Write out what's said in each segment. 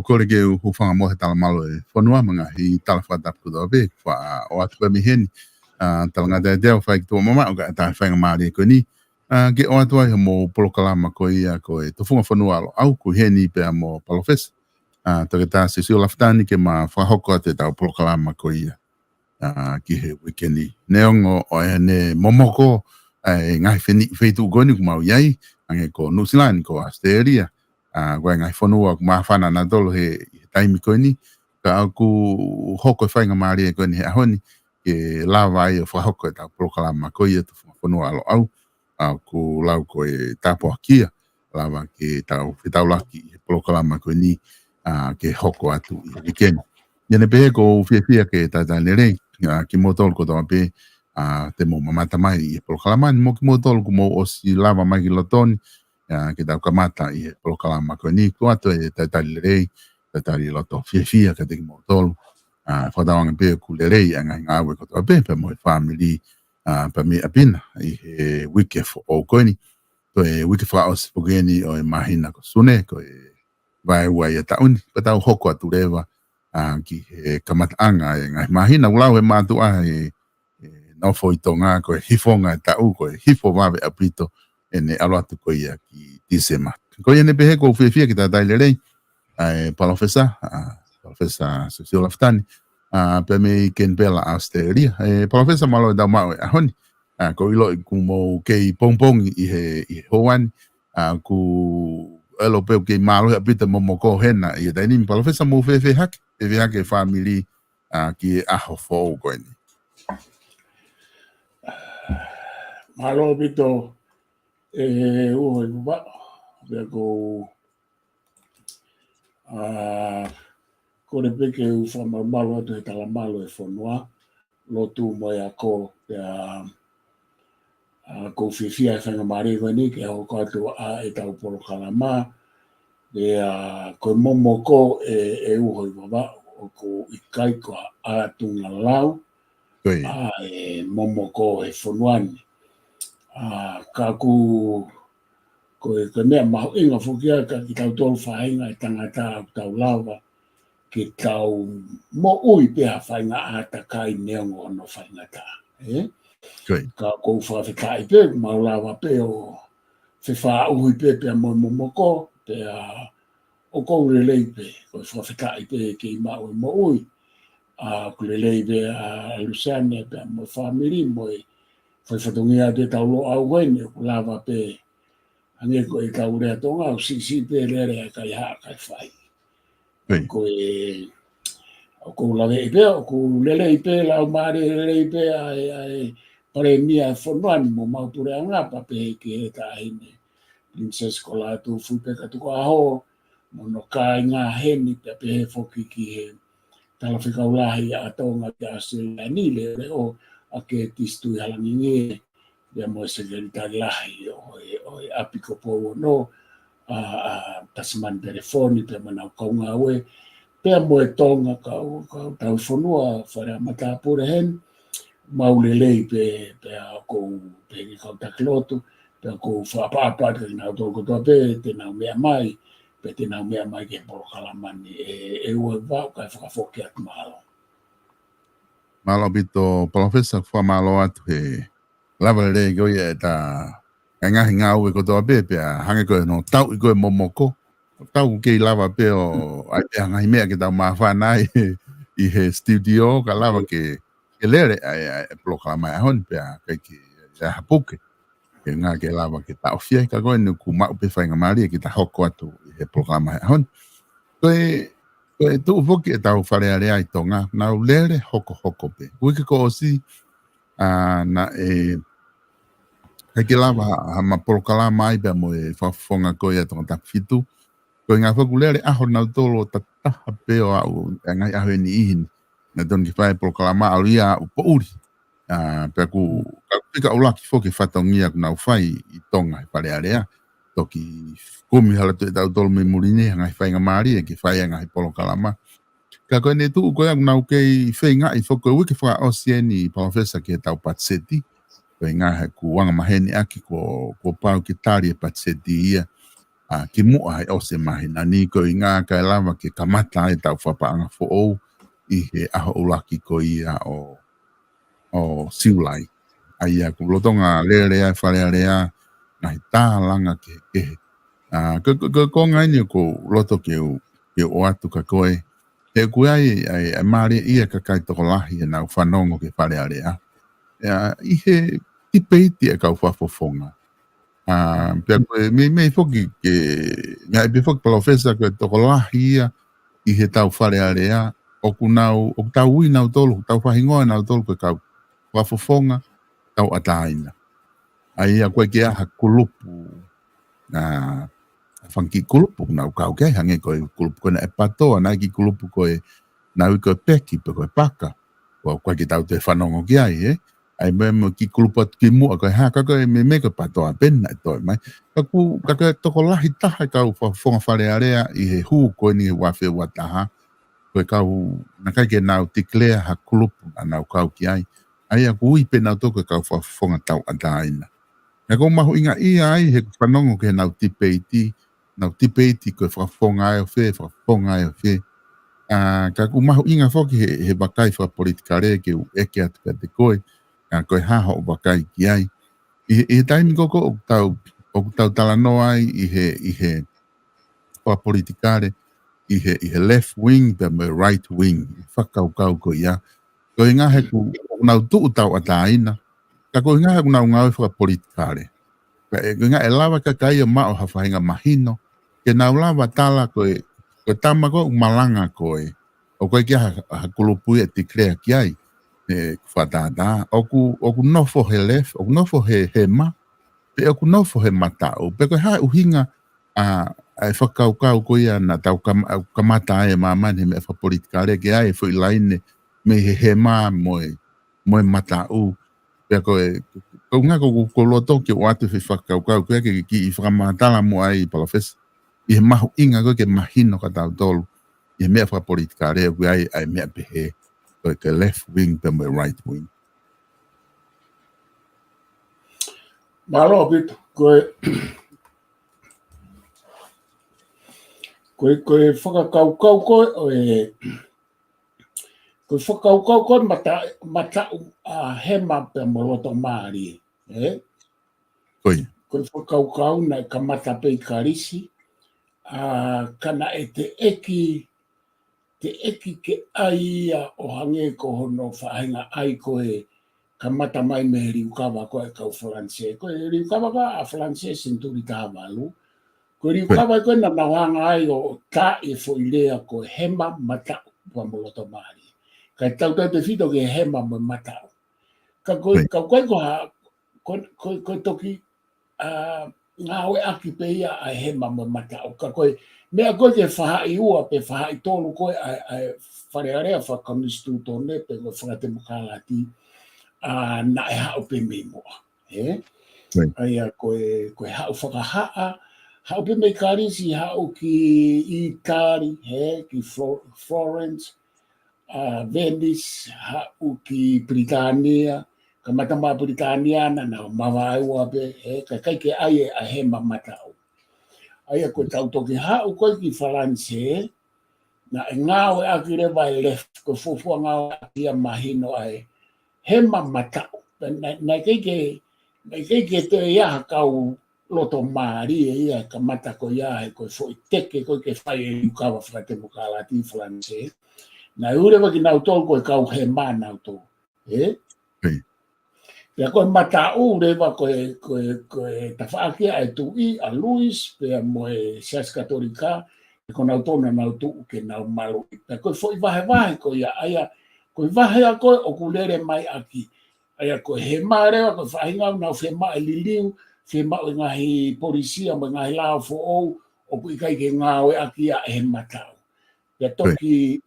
o kore ke u whanga mo he tala malo e whanua mga hi tala whatapu da be o atu pa miheni tala ngā te deo whai ki tua mama o ka ta whainga maari e koe ni ke o atu ai mo polokalama ko ia ko e tofunga whanua alo au ku heni pe mo palofesa toke ta se sio laftani ke ma whahoko ate tau polokalama ko ia ki he wikeni neongo o e ne momoko ngai wheitu goni kumau iai ange ko New Zealand ko Australia koe ngai whanua ku mawhana na tolo he taimi koe ni ka aku hoko e whainga maari e koe ni he ahoni ke lawa ai o whahoko e tau polokalama ko ia tu whanua alo au ku lau koe tapo akia lawa ke tau whitau laki he polokalama koe ni ke hoko atu i weekend Yane pehe ko fia ke tata lerei ki motol ko toa pe te mo mamata mai i polokalama ni mo ki motol ko mo o si lava mai ki lotoni ke tau kamata i polokalama ko ni ko atu e tata lerei tata li loto fia ka te ki motol whatawangan pe ku lerei anga ngawe ko toa pe mo e family pa mi apina i he wike o koeni ko e wike wha os pogeni o e mahina ko sune ko e vai wai e tauni pa tau hoko atu rewa ki he kamataanga e ngai mahina ulau he mātua e nofo i tonga ko e hifonga e tau ko e hifo wawe apito e ne alo atu ko ia ki tisema. Ko ia ne pehe ko uwhiawhia ki tātai lerei palofesa Sosio Laftani pe me ken pela Australia palofesa malo e dau mau e ahoni ko ilo i kumo kei pongpongi i he hoani ku elo pe ke malo apita momoko hena i dai ni palofesa mo fefe hak e family ki aho fo ko ni malo bito o ba ko ko le peke u fama malo te tala malo e fonua lo tu mo ya ko ko fifia fanga mari ko ni ke o ko to e tau polo kalama ko momoko e u hoi baba ko ikai ko a tunga lau momoko e fonuani ka ku ko e mea maho inga fukia ka ki tau tolu whainga e tangata tau lava ki tau mo ui pia whainga ata kai neongo no whainga ta ka kou whawhikai pe maulawa pe o whiwha uhui pe pia mo momoko pe o kou lelei pe ko whawhikai pe ki mau e mo ui ko lelei pe Luciane pe mo whamiri mo e whaifatungia te tau lo au wene ko lava pe ange ko e kau rea tonga o si pe lere kai haa kai whai ko e o kou lawe i pe o kou lelei pe lau maare lelei pe ai pare mia fonuani mo maupure angapa pe ke e ka hene Princess Kola tu fupe ka tuko aho mo no ka ngā heni pe he foki ki he talawhika ulahi a tonga te Australia ni le o a ke tistu i halangi nge ia mo se geni tari lahi o e apiko po no Tasman telefoni pe manau kaunga ue pe mo e tonga ka tau fonua whare matapure hen maulelei pe ko pe ki kau taklotu pe ko whapapa te nau toko toa pe te nau mea mai pe te nau mea mai ke polo kalamani e ue wau kai whakafoki atu malo. Malo bito palofesa wha malo atu he lava rei goi e ta ngahi ngā ue ko toa pe pe hange koe no tau i koe momoko tau kei lava pe o ai pe hangai mea ke tau mawhanai i he studio ka lava ke lere ai polokalama e hon pe kai ki hapuke ke ngā ke lava ke tau fia ka koe nu ku mau pe whainga maria ki ta hoko atu i he polokalama e hon koe tu upoki e tau whare area i tonga nau lere hoko pe uike ko osi na kai ke lava ma polokalama ai pe mo e whafonga koe atonga tak fitu koe ngā whakulere aho nau tolo tataha pe o au ngai aho ni ihini na don ki whae polokalama alia upo uri. Pea ku pika ulaki foki whatongia ku nau whai i tonga i pare area. Toki kumi hala tu e tau tolo me murine ngai whai ngā maari e ki whai ngai polokalama. Ka koe ne tu koe aku nau kei whai ngai whoko wiki wha osieni palofesa ki e tau patseti. Koe ngai ku wanga maheni aki ko pau ki tari e patseti ia. ki mua ai o se mahina ni ko inga ka lava ke kamata e tau whapaanga fo o i he aho ulaki ko ia o siulai. Ai a kulotonga lea wharea rea na he tālanga ke ko ngai ni ko loto ke o atu ka koe. He koe ai maare ia ka kai toko lahi e nau whanongo ke wharea rea. I he tipeiti e kau whafofonga. Pea koe me foki ke ngai pe foki profesa koe toko lahi ia i he tau wharea rea. Oku tau ui nau tolu, tau whahingoa nau tolu koe kau whafofonga tau ataina. Ai a koe ke aha kulupu whanki kulupu nau kau kei hange koe kulupu koe na e patoa nai ki kulupu koe nau i koe peki pe koe paka. Koe ki tau te whanongo ki ai ai me ki kulupu atu ki mua koe haka koe me koe patoa pena e toi mai. Ka koe toko lahi taha kau whafonga wharea rea i he huu koe ni wafe wataha. Koe kau na kai ke nau tiklea ha kulupu na nau kau ki ai. Ai a kui pe nau toko kau whafonga tau ataina. Na ko mahu inga ia ai he whanongo ke nau tipeiti koe whafonga ai o whafonga ai o whe. Ka ku mahu inga whoki he wakai whapolitika rea ke u eke atu ka te koe. Koe haha o wakai ki ai. I he taimi koko o tau talanoa ai i he whapolitikare i he left wing pe me right wing. Whakaukau ko ia. Ko inga he ku nau tuu tau ataina. Ka ko inga he ku nau ngau whapolitikare. Ko inga e lawa ka kai o mao hawhainga mahino. Ke nau lawa tala koe tama ko umalanga koe. O koe kia hakulupui e te krea ki ai. Whatata. Oku nofo he left. Oku nofo he ma. Pe oku nofo he matau. Pe koe hae uhinga ai whakaukau ko ia na tau kamata ai mamani me whapolitikare ke ai fo ilaine me he ma moe matau. Pe koe ngā ko loto ke o atu whakaukau koe ke ki i whakamatala mo ai palafes. I he mahu inga koe ke mahino ka tau tolu. I he mea whapolitikare koe ai mea pehe. Koe ke left wing pe me right wing. Malo bit koe whakaukau koe koe whakaukau koe mata hema pe moloto maari. Koe. Koe whakaukau na ka mata pe karisi. Kana e te eki ke aia o hange ko hono whahinga ai koe ka mata mai me riukawa koe kau Franse. Koe riukawa ka a Franse senturi ka hamalu. Koe riukawa koe na nawanga ai o ta e fo ilea koe hema mata ua moloto maari. Kai tau te whito ke hema mo mata. Ka koe koe toki ngā oe aki pe ia a hema mo mata. Ka koe mea koe ke whahai ua pe whahai tolu koe a wharearea whakamistu tone pe koe whakatemukalati na e hao pe mei moa. Aia koe hao whakahaa, hao pe mei karisi hao ki Itali, ki Florence, Venice, hao ki Britania, ka matama Britaniana na mawai ua pe, ka kai ke ai a hema matau. Aia koe tau toki hao koe ki Faranse, na e ngāo e aki rewa e left, koe fufua ngāo e aki a mahino ai, hema matau. Nai keike te ia kau loto maari e ia ka mata ko ia e koe foi teke koe ke whai e ukawa whakatemukalati Faranse. Nai urewa ki nau tolu koe kau he mā nau tolu. Pea koe mata urewa koe ta whaakia e tui a Luis, pea moe Sias Katolika, e ko nau tonu nau tuu ke nau malu. Pea koe foi vahe koe ia aia, koe vahe a koe o kulere mai aki. Aia koe he mā rewa koe whaingau nau whema e liliu, whema o ngahi polisia mo ngahi lao fo ou, o kui kai ke ngāo e aki a he matau. Pea toki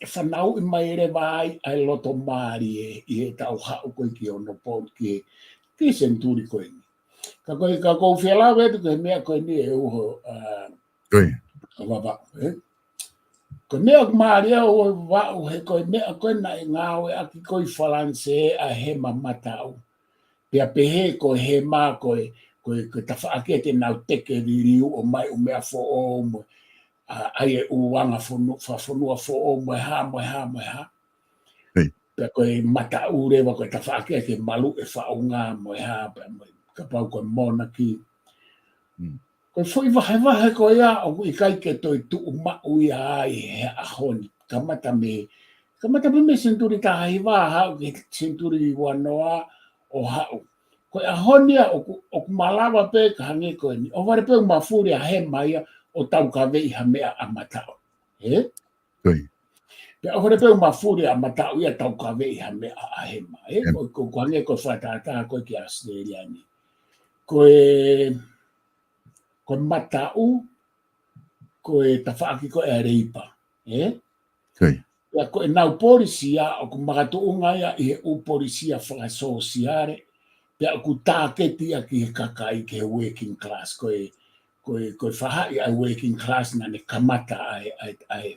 whanau i mai rewa ai ai loto maari i he tau hao koe ki ono pōt ki senturi koe ni. Ka koe whialau etu koe mea koe ni e uho wawa. Koe mea maari au wau he koe mea koe na e ngāo e aki koe Faranse a he mamatau. Pea pehe koe he mā koe ko ta fa ke te na teke riu o mai o mea fo o mo ai e uanga whawhanua fo o mo ha. Pe koe mata ure wa koe ta fa ke malu e whaunga mo ha ka pau koe mona ki. Koe foi wahe ko ia o i kai ke toi tu umau ia ai he ahoni. Kamata me senturi ta haiwa hau ke senturi wanoa o hau. Koe ahonia o ku malawa pe ka hange koe ni. O ware pe mafuri a he mai o tau ka vei ha mea a matao. He? Pe o ware pe mafuri a matao ia tau ka vei ha mea a he mai. Koe hange koe whatata koe ki Australia ni. Koe matau, koe tawhaaki koe a reipa. He? Ia koe nau polisia o ku makatuunga ia i he u polisia whakasosiare. Pea ku tāketi a ki he kakai ke working class. Koe whahai a working class na ne kamata ai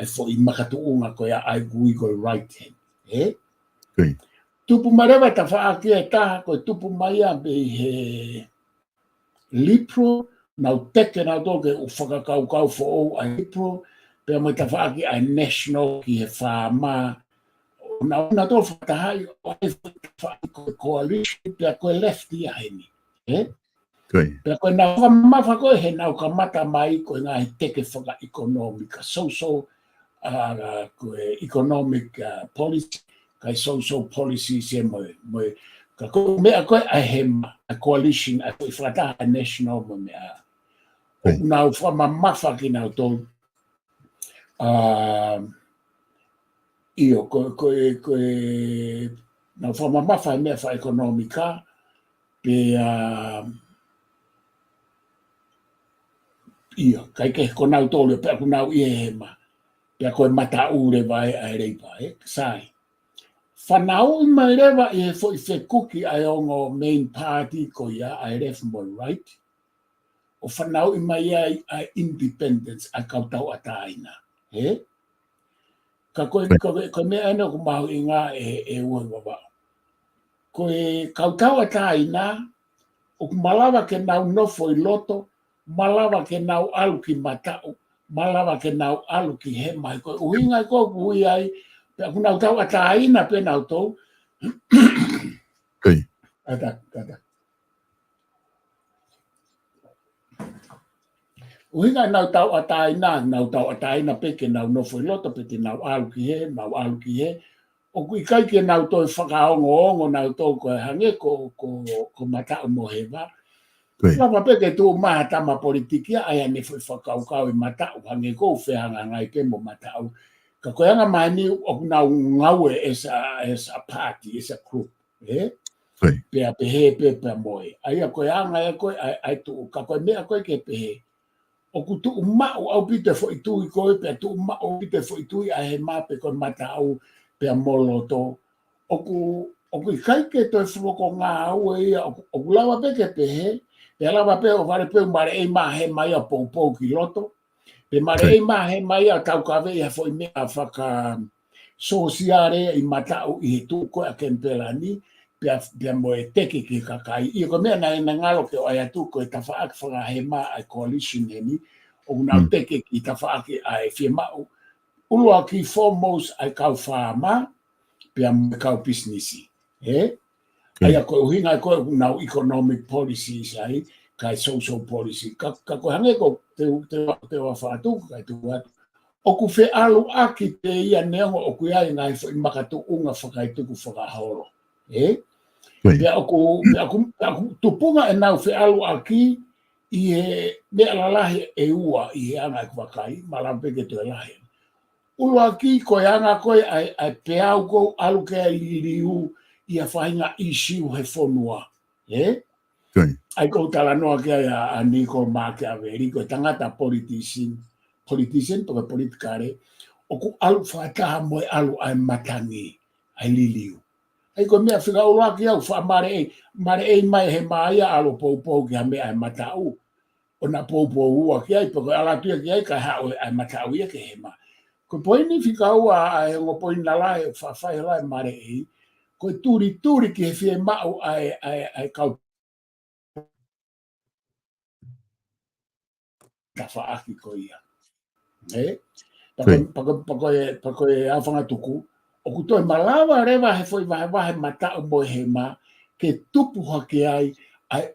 fo i makatuunga koe ai gui koe right hand. He? Tupu marewa ta whaaki e taha koe tupu mai a be he Lipro, nau teke nau toke u whakakaukau fo o ai Lipro, pea mai ta whaaki ai national ki he whāma. Nau tō whakahai o ai whaaki koe coalition, pea koe lefti a heni. Pea koe nau whamawha koe he nau ka mata mai koe ngā he teke whaka economic, social koe economic policy, kai social policy se moe. Ka koe mea koe a hema, a coalition, a koe whakataha a national mo mea. Nau whamawha ki nau tō io koe na whamamafa mea wha ekonomika pe io kai ke ko nau tole pe ko nau ie hema pe ko mata ure vai ai reipa sai whanau I mai rewa e fo I whekuki ai ongo main party ko ia ai ref mo right o whanau I mai ai independence a kautau ataina he ka koe mea ena ko mahu I ngā e ua wawa. Koe kautau ataina, o malawa ke nau nofo I loto, malawa ke nau alu ki matau, malawa ke nau alu ki he mai. Koe uhinga ko kui ai, pe aku nau tau ataina pe nau tau. Kata. Uhinga nau tau ataina pe ke nau nofo I loto pe te nau alu ki he, o kui kai ke nau toi whakaongo nau tau koe hange ko matau mo hewa. Lapa pe ke tū maha tama politikia ai ane whakaukau I matau hange ko whehanga ngai ke mo matau. Ka koe anga mani o nau ngaue as a party, as a group. Pea pehe pe moe. Ai a koe anga e koe ai tū, ka koe mea koe ke pehe. O ku tu mau au pite fo I tui koe, pe tu mau pite fo I tui a he mape koe matau pe moloto. O ku kai ke toi fuko ngā au e ia, o ku lawa pe ke pehe, pe lawa pe o vare pe mare e mahe mai a pou ki loto. Pe mare e mahe mai a tau ka vei a fo I mea whaka sosiare I matau I he tu koe a kempelani, pe moe teke ki kakai. Ia ko mea na ngalo ke o ai atu koe ta whaak whakahema ai coalition heni, o nau teke ki ta whaake ai whiemau. Ulua ki foremost ai kau whaama, pe moe kau businessi. Ai a koe uhinga ai koe nau economic policies ai, kai social policy. Ka koe hange ko te wa whaatu, kai tu watu. O ku whe alu aki te ia neongo o ku ai ngai I makatu unga whakaituku whakahoro. Pea aku tupunga e nau whe alu aki I he mea lalahe e ua I he anga e kwakai, malampeke tu e lahe. Ulu aki koe anga koe ai peau kou alu ke liriu I a whainga isiu he whonua. Ai kou talanoa ke a Nicole Machiavelli, koe tangata politician, toke politikare, o ku alu whataha moe alu ai matangi, ai liriu. Ai koe mea whika ula ki au wha mare e mai he maia alo pou ki ha mea ai matau. O na pou ua ki ai, pako alatuia ki ai ka hao ai matau ia ke he ma. Koe poini whika ua ai ngo poini na lai, whawhai lai mare e, koe turi ki he whie mau ai kau tafaaki ko ia. Pako e awhanga tuku, o kutoe malawa rewa he foi wahe mata o moe he ma, ke tupu hake ai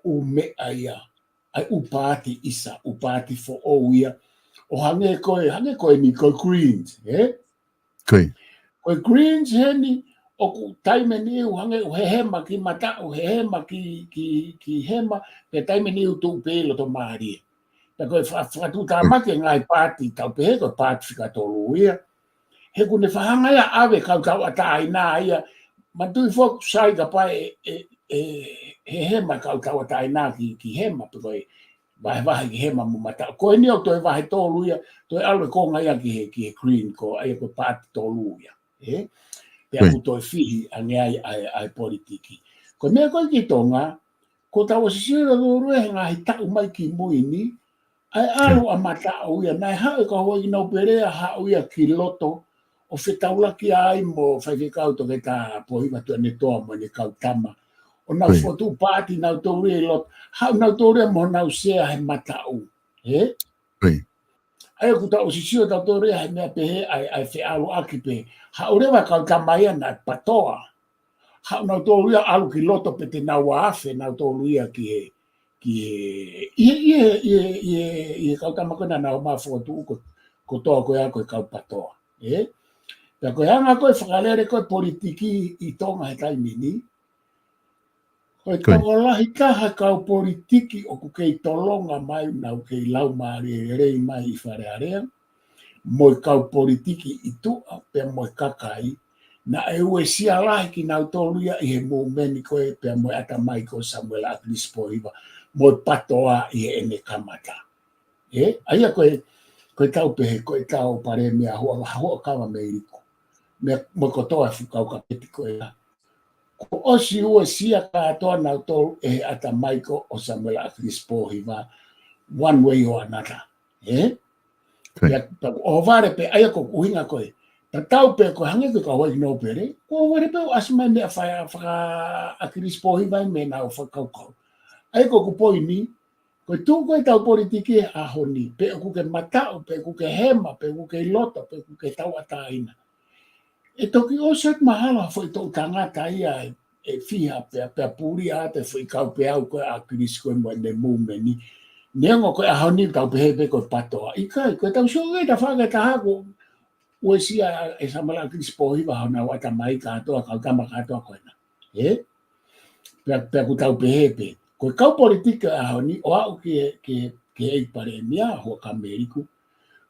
u mea ia, ai u pāti isa, u pāti fo o ia, o hange koe ni koe Greens, koe Greens he ni, o ku taime ni u hange u he hema ki mata, u he hema ki hema, pe taime ni u tu pēlo to maari. Ta koe whakatu tā maki ngai pāti, tau pehe koe pāti whikatolu ia. He kune whahanga ia awe kau ata aina ia, matui foku sai ka pai he hema kau ata aina ki hema, pe koe wahe ki hema mu mata. Koe ni au toi wahe tolu ia, toi alwe konga ia ki he green, ko aia koe pāti tolu ia. Pe aku toi fihi ange ai politiki. Koe mea koe ki tonga, ko tau asisira rurue he ngahi tau mai ki muini, ai alu a mata au ia, nai hau ka hoi nau perea hau ia ki loto, o whetaulaki ai mo whaikekau to ke tā pohiwa tu ane toa mo ne kau tama. O nau whotu pāti nau tōre e lot, hau nau tōre mo nau sea he mata au. Ai ku tau sisio tau tōre he mea pehe ai whe alu aki pe. Hau rewa kau tama ia na patoa. Hau nau tōre alu ki loto pe te nau awhe nau tōre ki he kau tama kona nau maa whotu ko toa koe a koe kau patoa. Pea koe hanga koe whakalere koe politiki i tonga he taimini. Koe tongolahi kaha kau politiki o ku kei tolonga mai nau kei lau maare rei mai i wharearea. Moi kau politiki i tua pea moi kakai. Na e ue sia lahi ki nau toluia i he mōmeni koe pea moi ata mai ko Samuel Agnes Poiva. Moi patoa i he ene kamata. Aia koe tau pehe, koe tau pare mea hua kawa meiriku. Mo kotoa fukau ka peti koe la. Ko osi ue sia ka atoa nau tolu e ata maiko o Samuel Agnes Pohiva one way or another. O vare pe aia ko kuhinga koe. Ta tau pe ko hange ko hoi no pere. Ko vare pe o asma mea whaka Agnes Pohiva me nau whakaukau. Ai ko kupoi ni, koe tu koe tau politiki a honi. Pe ku ke matao, pe ku ke hema, pe ku ke loto, pe ku ke tau ata aina. E toki o set mahala foi tau tangata ia e fiha pe puri a te foi kau pe au koe a Chris koe mo ne mumeni. Neongo koe a honi tau pehe koe patoa. Ikai, koe tau soge ta whaka ta hako ue sia e Samuel Agnes Pohiva hana wata mai katoa, kau kama katoa koe na. Pe ku tau pehe pe. Koe kau politika a honi o au ke ei pare mea hoa ka meriku.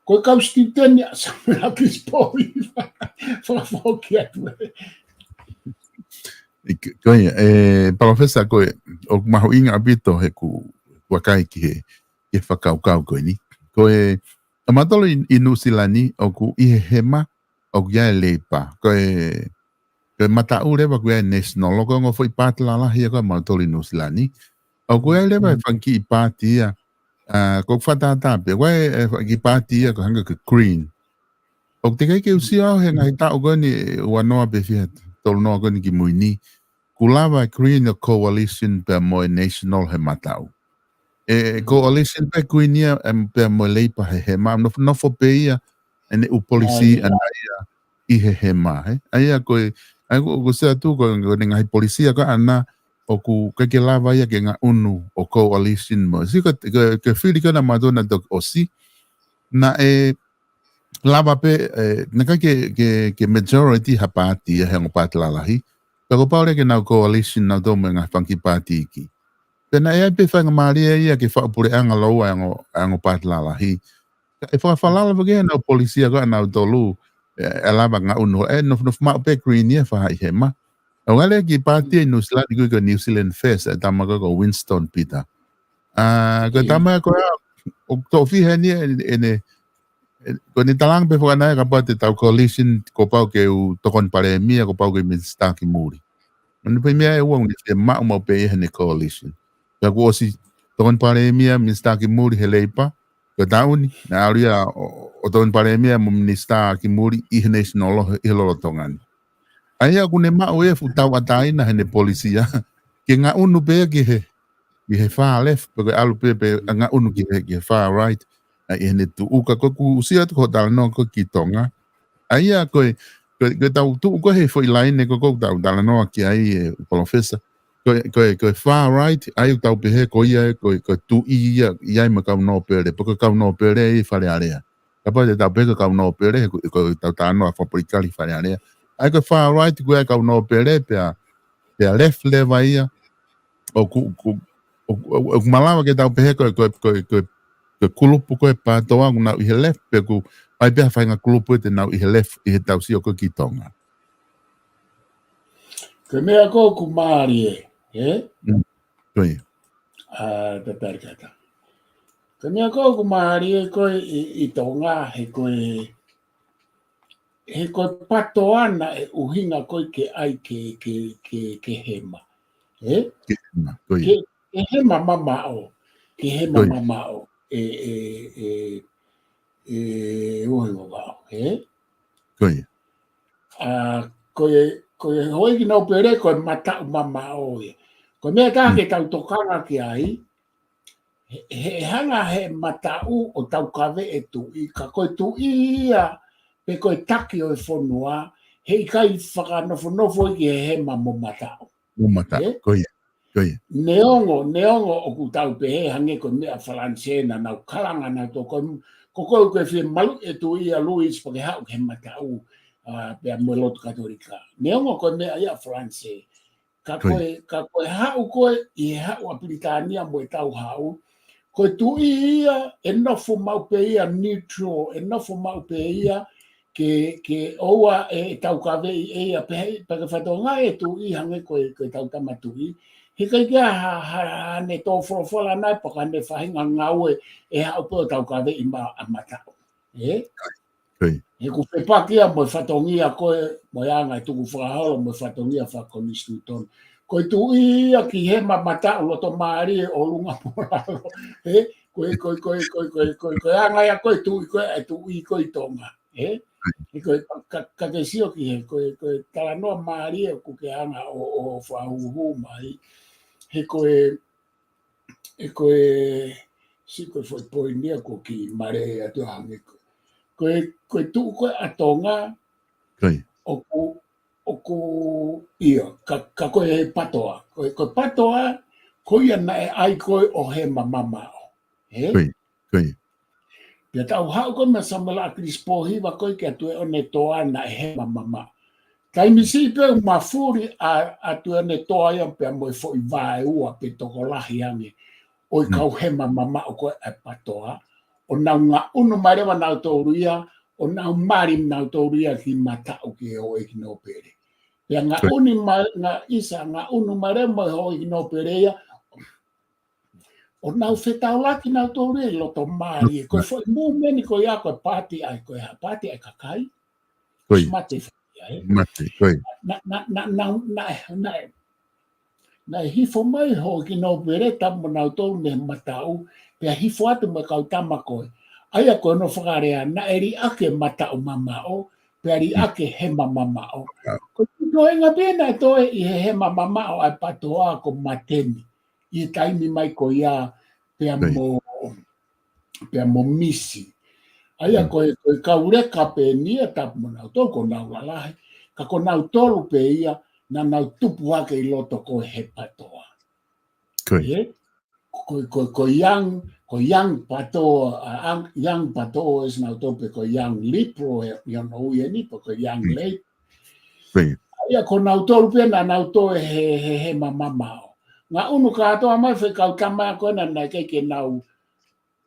Koe kau stiteni a Samuel Agnes Pohiva. Whakafoki atu e. Koe, Professor, koe, o maho inga abito he ku wakai ki he whakaukau koe ni. Koe, a matolo i Nusilani, o ku i he hema, o ku iae leipa. Koe matau rewa ku iae national, o koe ngo fo i pāti lalahi a koe matolo i Nusilani. O ku iae rewa e whanki i pāti ia, ko whatatape, koe e whanki i pāti ia ko hanga ka green. O te kai ke usia au he ngahi tau goni ua noa pe fia tolu noa goni ki muini. Kulawa Green Coalition pe moe national he matau. Coalition pe kuinia pe moe leipa he hema. Nofo pe ia ene u polisi ana ia i he hema. Aia koe, ko sea tu koe ngahi polisia ko ana o ku kake lava ia ke ngā unu o coalition mo. Si ko ke whiri kana madona tok osi. Na lava pe naka ke majority ha party he ngo pati lalahi. Pero paure ke nau coalition nau tō menga whanki pati iki. Pena pe whanga maria ia ke whaupure anga loa ango pati lalahi. E whakawhalala wake nau polisia ko nau tolu lava ngā unu. Nof mau pe green ia whahai he ma. O ngale ki pati New Zealand ko New Zealand Fest tamaka ko Winston Peter. Ko tamaka ko o tō whihe ni ene ko ni talang pe whakana ka pate tau coalition ko pau ke u tokon pare mia ko pau ke Mr. Kimuri. Mani pe mea e uang ni te mau mau pe he ne coalition. Ka ko osi tokon pare mia Mr. Kimuri he leipa. Ka tauni na auria o tokon pare mia mo Mr. Kimuri i he national i lolo tongani. Aia ku ne mau e futau ataina he ne polisia. Ke ngā unu pe ki he far left. Pe alu pe ngā unu ki he far right. ai hene tu uka ko ku usia tu ko dal no ko ki tonga ai a ko tau tu ko he foi line ko dal no ki ai professor ko far right ai tau pe he ko ia ko tu ia ma ka no pere porque ka no pere e fare area apa de tau pe ka no pere ko tau no fa policali fare area ai ko far right ko ka no pere pe a left leva ia o malama ke tau pe he ko kulupu ko e patoa na i he left pe ko ai pe fa kulupu te na i he left i he tau si o ko ki tonga Ke mea ko ku maari Toi. te perkata. Ke mea ko ku maari ko i tonga he ko patoana e uhinga ko ke ai ke hema. Ke hema, toi. Ke hema mamao. Ke hema mamao. Uhi wabao. Toi. Ko hoi ki nau pere ko mata mamao. Ko mea ka ke tau tokanga ki ai. He hanga he matau o tau kawe e tu i ka koe tu ia pe koe taki o e whonua he kai whakanofo i ki he mamo matau. Mo matau, koe. Neongo o ku tau pe he hange ko mea whalansena nau kalanga na to ko koe whie malu e tu ia Luis pake hau ke matau pe a muelotu katolika. Neongo ko mea ia Franse. Ka koe hau koe i hau a Britania mo e tau hau. Ko tu ia e nofo mau pe ia neutral, e nofo mau pe ia ke oa e tau kawe e ia pe ka whatonga e tu i hange ko tau tamatui. He kai kia ha ne tō whorofola nai paka ne whahinga ngau e hau pe tau kawe i matau. He ku whepakia mo whatongia koe mo ianga e tuku whakaholo mo whatongia whakonistu tonu. Ko tu ia ki he mamata o to mari o lunga poralo ko anga ya ko tu i ko tonga ko ka ke sio ki ko tala no mari ko ke anga o fa hu mai he ko si ko foi poinia ko ki mare atu hange ko tu ko atonga o ko ia ka koe patoa ko patoa ko ia na e ai koe o he mamamao Koi pe tau hau ko ma samala crispo hiva koe ke tu o ne toa na e he mamama kai misi pe mafuri a tu ne toa ia pe mo foi vai ua pe tokolahi ange o ka he mamama o ko e patoa o na nga unu mare wa na toruia o na mari na toruia ki mata o ke o e no pere ya nga uni nga isa nga unu mare mo ho i no pereia o na feta la ki na toruia lo to mari ko foi mo meni ko ya ko pati ai kakai mate koi na hifo mai ho ki no pere tam na to ne matau pe hifo atu me kau tamako ai ko no whakarea na eri ake mata o mamao peri ake he mamao ko no enga pena to i he mamao ai patoa ko mateni i taimi mai ko ia pe mo misi ai ko kaure ka pe ni tap na to ko na la ka ko na tolu pe ia na na tupu ake i loto ko he patoa ko yang pato es na tope ko yang lipro yo no ni ko yang le ya ko na to pe na to he mamao nga unu ka to mai fe ka kama ko na ke na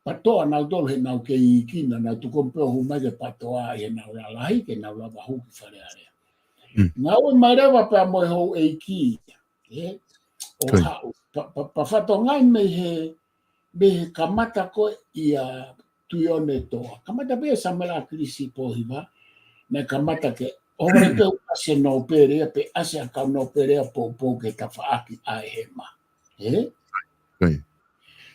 pato na to he na ke ki na tu ko pe hu mai ke pato a e na la lai ke na la ba hu ki fare are nga o mai wa pa mo ho e ki o ha pa fato ngai me he kamata ko ia tuione toa. Kamata pe samela krisi pohiva na kamata ke ore pe ase no pere pe ase ka no pere po ke ta faaki a hema.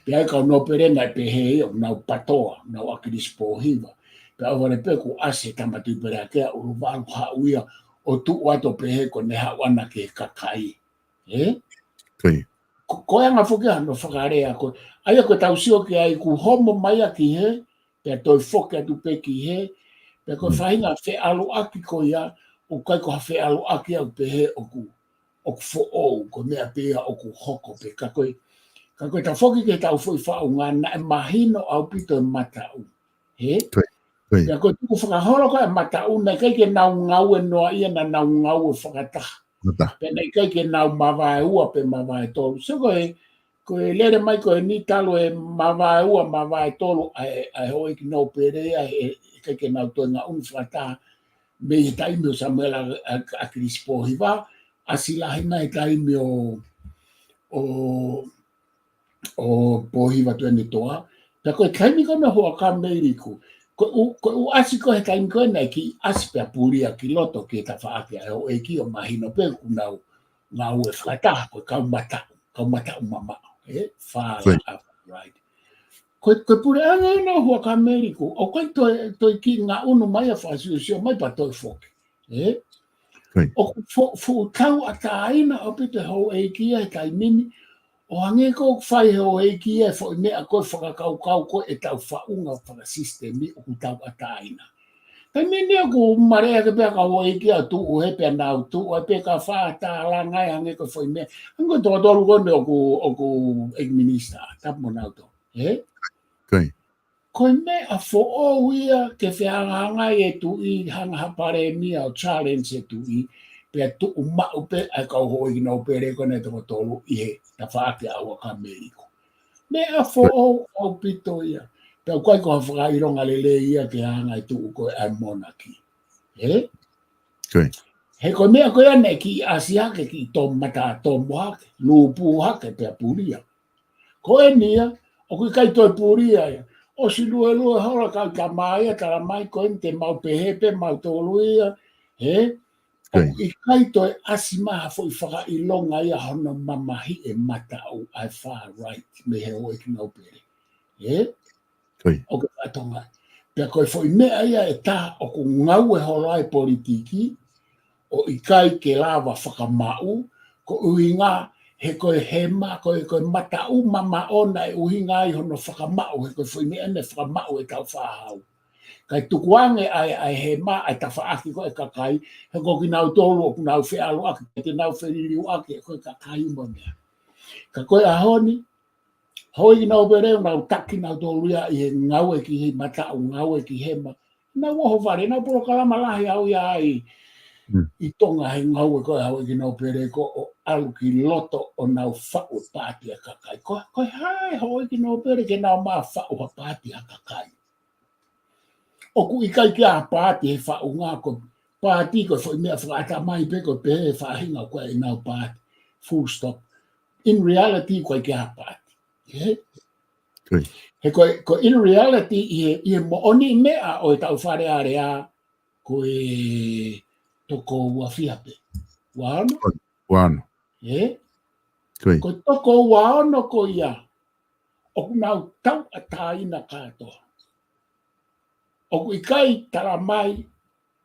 Pe ka no pere na pe he na patoa na wa krisi pohiva. Pe ore pe ku ase kamata pere ke o va ha uia o tu wato pe he ko ne ha wana ke kakai. Ko anga fuki no whakarea ko ai ko tausio ki ai ku homo mai aki he pe pe toi foke atu peki he, pe koe whainga whe alo aki ko ia, o kai ko whe alo aki au pe he oku fo o, ko mea pea oku hoko pe ka koe ta foki ke tau foi whao ngā na e mahino au pito e matau. He? Pea koe tuku whakahoro ka e matau, na kai ke nau ngau e noa ia na nau ngau e whakataha. Pe na kai ke nau mawae ua pe mawae tolu. So koe lere mai koe ni talo e mawae ua mawae tolu ai hoi ki nau perea e kai ke nau toi ngā unu whakataha me i taimi o Samuel a Crispo hiwa, a silahi mai taimi o pohiwa tuene toa. Pea koe taimi kona hoa ka meiriku. Koe u asi koe taimi koe nei ki asi pea puria ki loto ki ta whaake ai o eki o mahino pe ku nau ngā ue whakataha koe kau matau mama. Whala right. Koe pure anga no hoa ka meiriku. O koe toi ki ngā unu mai a whasiusio mai pa toi whoke. O fu tau a tāina o pite hou eki e taimini. O hange ko whai ho eiki e fo mea koe whakakau koe e tau whaunga whakasistemi o ku tau ataina. Tai mene o ku marea ke pēka ho eiki a tu o he pēr nau tu o he pēka whātā langai hange ko whai mea. Hango tō tolu kone o ku ek minister, tapu mo nau tō. Koe mea fo o ia ke whianga e tu i hanga hapare mia o challenge e tu i pea tu umau pe ai kau hoi ki nau pere kone toko tolu i he ta whaake aua ka meriko. Mea fo au pito ia. Pea koe ko hawhakaironga lele ia ke hanga i tu koe ai monaki. He koe mea koe ane ki asiake ki tō mata tō mohake, lupu hake pea puria. Koe nia, o kui kai toi puria ia. O si lue hora kau ka mai tala mai koe te mau pehepe, mau tōlu ia. O i kai toi asimaha fo i whaka i longa ia hono mamahi e matau ai far right me he o ki nau pere. O ke atonga. Pea koe fo i mea ia e tā o ku ngau e horai politiki o i kai ke lawa whakamau ko uhinga he koe hema koe matau mama ona e uhinga i hono whakamau he koe fo i mea ne whakamau e tau whahau. Kai tukuange ai he ma ai ta whaaki ko e kakai, he ko ki nau tolu o ku nau whialo aki, te nau whiririu aki e koe kakai mo mea. Ka koe a honi, hoi ki nau pereu nau taki nau tolu ia i he ngau e ki he matau, ngau e ki he ma. Nau oho whare, nau polo kalama lahi au ia ai i tonga he ngau e koe hoi ki nau pereu ko o alu ki loto o nau whau pāti a kakai. Koe hai hoi ki nau pereu ke nau maa whau a pāti a kakai. O ku ikai kia pāti he whaunga ko pāti ko whai mea whakata mai pe ko pe whahinga koe i nau pāti. Full stop. In reality koe kia pāti. He koe in reality i he mooni mea o e tau whare area koe toko ua whiape. Wano? Wano. Koe toko wano ko ia. O ku nau tau a tāina kātoa. O ku ikai tala mai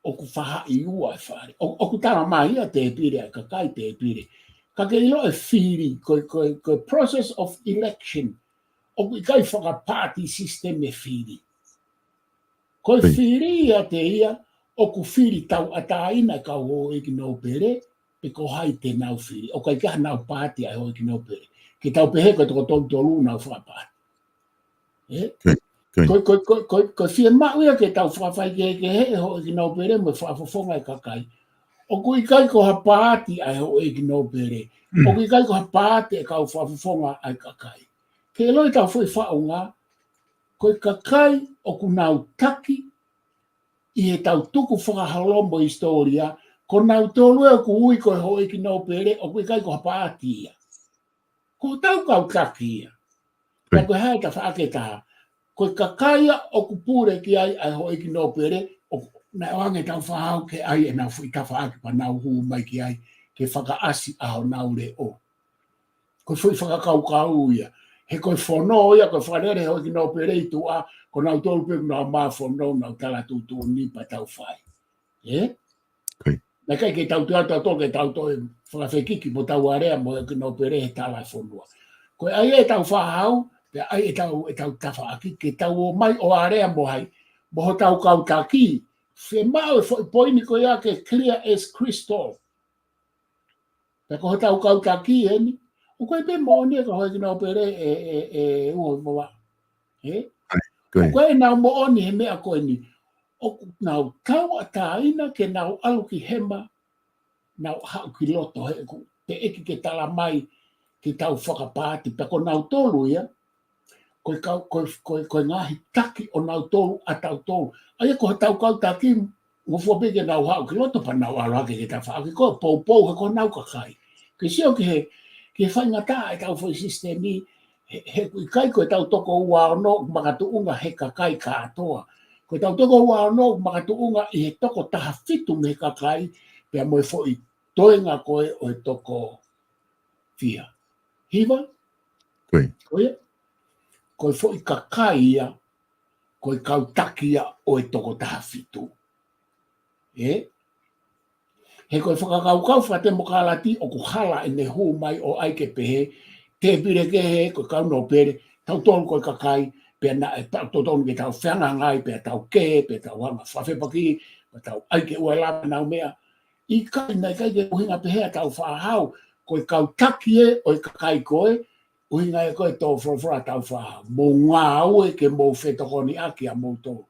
o ku whaha i ua e whare. O ku tala mai ia te pire, ka kai te pire. Ka ke ilo e whiri, koe process of election. O ku ikai whaka party system e whiri. Koe whiri ia te ia, o ku whiri tau ataina ka ho e ki nau pere, pe ko hai te nau whiri. O kai kaha nau party ai ho e ki nau pere. Ke tau pehe koe toko tolu nau whaka party. Koe whia mau ia ke tau whawhai ke he ho e ki nau pere me whafofonga e kakai. O kui kai ko ha pāti ai ho e ki nau pere. O kui kai ko ha pāti e kau whafofonga ai kakai. Ke loi tau whai whaunga, koe kakai o ku nau taki i he tau tuku whakahalombo historia, ko nau tolu e ku ui koe ho e ki nau pere, o kui kai ko ha pāti ia. Ko tau kau taki ia. Ka koe hai ta whaaketaha. Koe kakaia o ku pure ki ai ho e ki nau pere, o na wange tau whahau ke ai e nau fui ta whaake pa nau huu mai ki ai, ke whakaasi aho nau le o. Koe fui whakakau ia. He koe whono ia, koe whanere ho e ki nau pere i tu a, ko nau tolu pe nau maa whono, nau tala tutu ni pa tau whai. Na kai ke tau tuata to ke tau to e whakawhekiki mo tau area mo e ki nau pere he tala whonua. Koe ai e tau whahau, Pe ai e tau tafa aki ke tau o mai o area mo hai. Mo ho tau kau taki. Fe mau e foi poini ko ia ke clear as crystal. Pe ko ho tau kau taki e ni. O koe pe mo ni ko hoi kina opere e ua moa. O koe nau mo oni he mea koe ni. O nau tau a taina ke nau alu ki hema. Nau hau ki loto he ku. Pe eki ke tala mai ki tau whakapāti. Pe ko nau tolu ia. Koe ngahi taki o nau tolu a tau tolu. Aia ko tau kau taki mo fua peke nau hau ki loto pa nau alu hake ke ta wha. Ki ko pou he ko nau kakai. Ke sio ki he whaingata e tau fwoi sistemi. He kai koe tau toko ua ono makatuunga he kakai katoa. Koe tau toko ua ono makatuunga i he toko taha fitu me kakai. Pea moe fwoi toenga koe o he toko fia. Hiva? Koe? Koe fwoi kakai ia. Koe kautaki ia o he toko taha fitu. He koe whakakau whate mo kalati o ku hala e ne hu mai o aike pehe. Te pire ke he koe kau no pere. Tau tonu koe kakai. Pea na e tau tonu ke tau whianga ngai. Pea tau ke. Pea tau hanga whawhepaki. Pea tau aike ua lama nau mea. I kai nei kai ke uhinga pehe tau whahau. Koe kautaki e o i kakai koe. Uhinga e koe tō whawhara tau whahau. Mō ngā ue ke mō whetokoni aki a mō tō.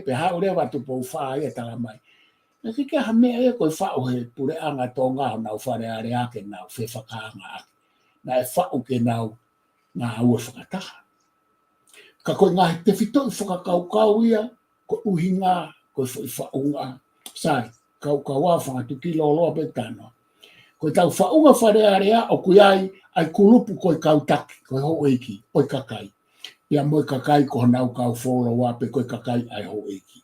Pea hau rewa tu pō whaa e tala mai. Na ke ha mea e koe whao he pure anga tō ngā nau whare are ake nau whewhakaanga ake. Na e whao ke nau ngā ue whakataha. Ka koe ngā te whito i whakakaukau ia, koe uhinga, koe whaunga, sai, kaukau a whangatu ki loloa pe tano. Koe tau whaunga whare are a o kui ai kulupu koe kautaki, koe ho eiki, oi kakai. Pea moe kakai ko nau kau wholo wa pe koe kakai ai ho eiki.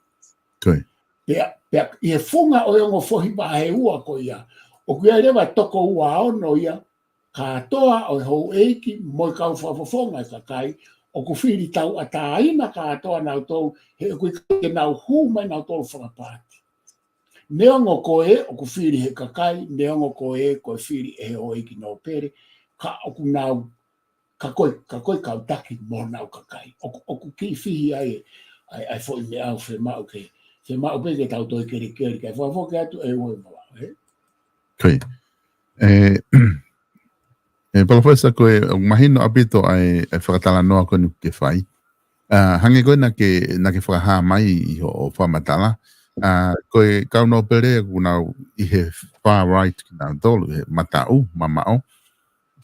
Koe. Pea i e whunga o yongo whohi wa he ua ko ia. O kia rewa toko ua ono ia, katoa o hou eiki, moi kau whawhawhonga e kakai, o ku whiri tau a tāina katoa nau tau, he kui ke nau hū mai nau tau whakapāti. Neongo koe, o ku whiri he kakai, neongo koe whiri e he o eiki no pere, ka o ku nau, ka koe kau taki mo nau kakai. O ku ki whihi ai fwoi me au whemau ke, se mau peke tau toi kere kai whawho ke atu e oi mawa. Koe. Palawhaisa koe, mahino apito ai whakatala noa koe nuku ke whai. Hange koe na ke whakaha mai i o whamatala. Koe kau no pere kunau i he far right ki nau tolu, he matau, mamao.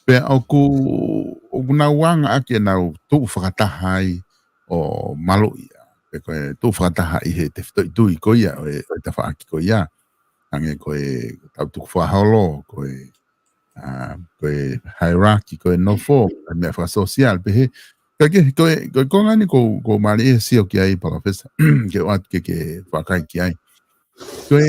Pea o kunau wanga ake nau tuu whakataha ai o malo ia. Pe koe tuu whakataha i he te whitoi tui ko ia, o e te whaaki ko ia. Hange koe tau tuku whaholo, koe hierarchy, koe no fo, mea whakasocial, pe he. Koe kongani ko mari e sio ki ai palawhesa, ke oat ke whakai ki ai. Koe,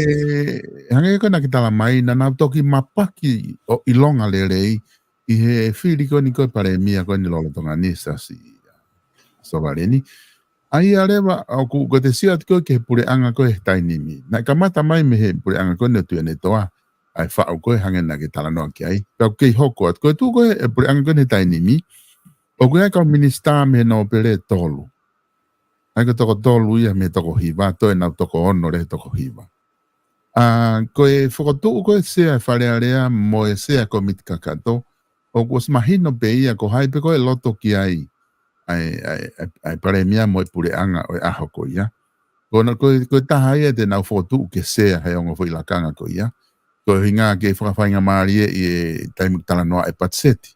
hange koe na ki tala mai, na nau toki mapaki o ilonga lerei, i he whiri koe ni koe pare mia koe ni lolo tonga nisa si sovareni. Ai arewa, ko te sio ati koe ke pure anga koe tainimi. Na kamata mai me he pure anga koe ne tuia ne toa, ai whao koe hange na ke tala noa ki ai. Pau kei hoko ati koe tu koe e pure anga koe ne tainimi, o koe ai kau minista me no pere tolu. Ai ko toko tolu ia me toko hiva, toe nau toko ono re toko hiva. Koe whakotu koe sea e whare area mo e sea koe mitikakato, o koe smahino pe ia ko haipe koe loto ki ai. Ai pare mia mo pure anga o aho ko ia. Koe taha ia te nau whotu ke sea hei ongo fwoi lakanga ko ia. Koe hinga ke whakawhainga maari e taimu tala noa e patseti.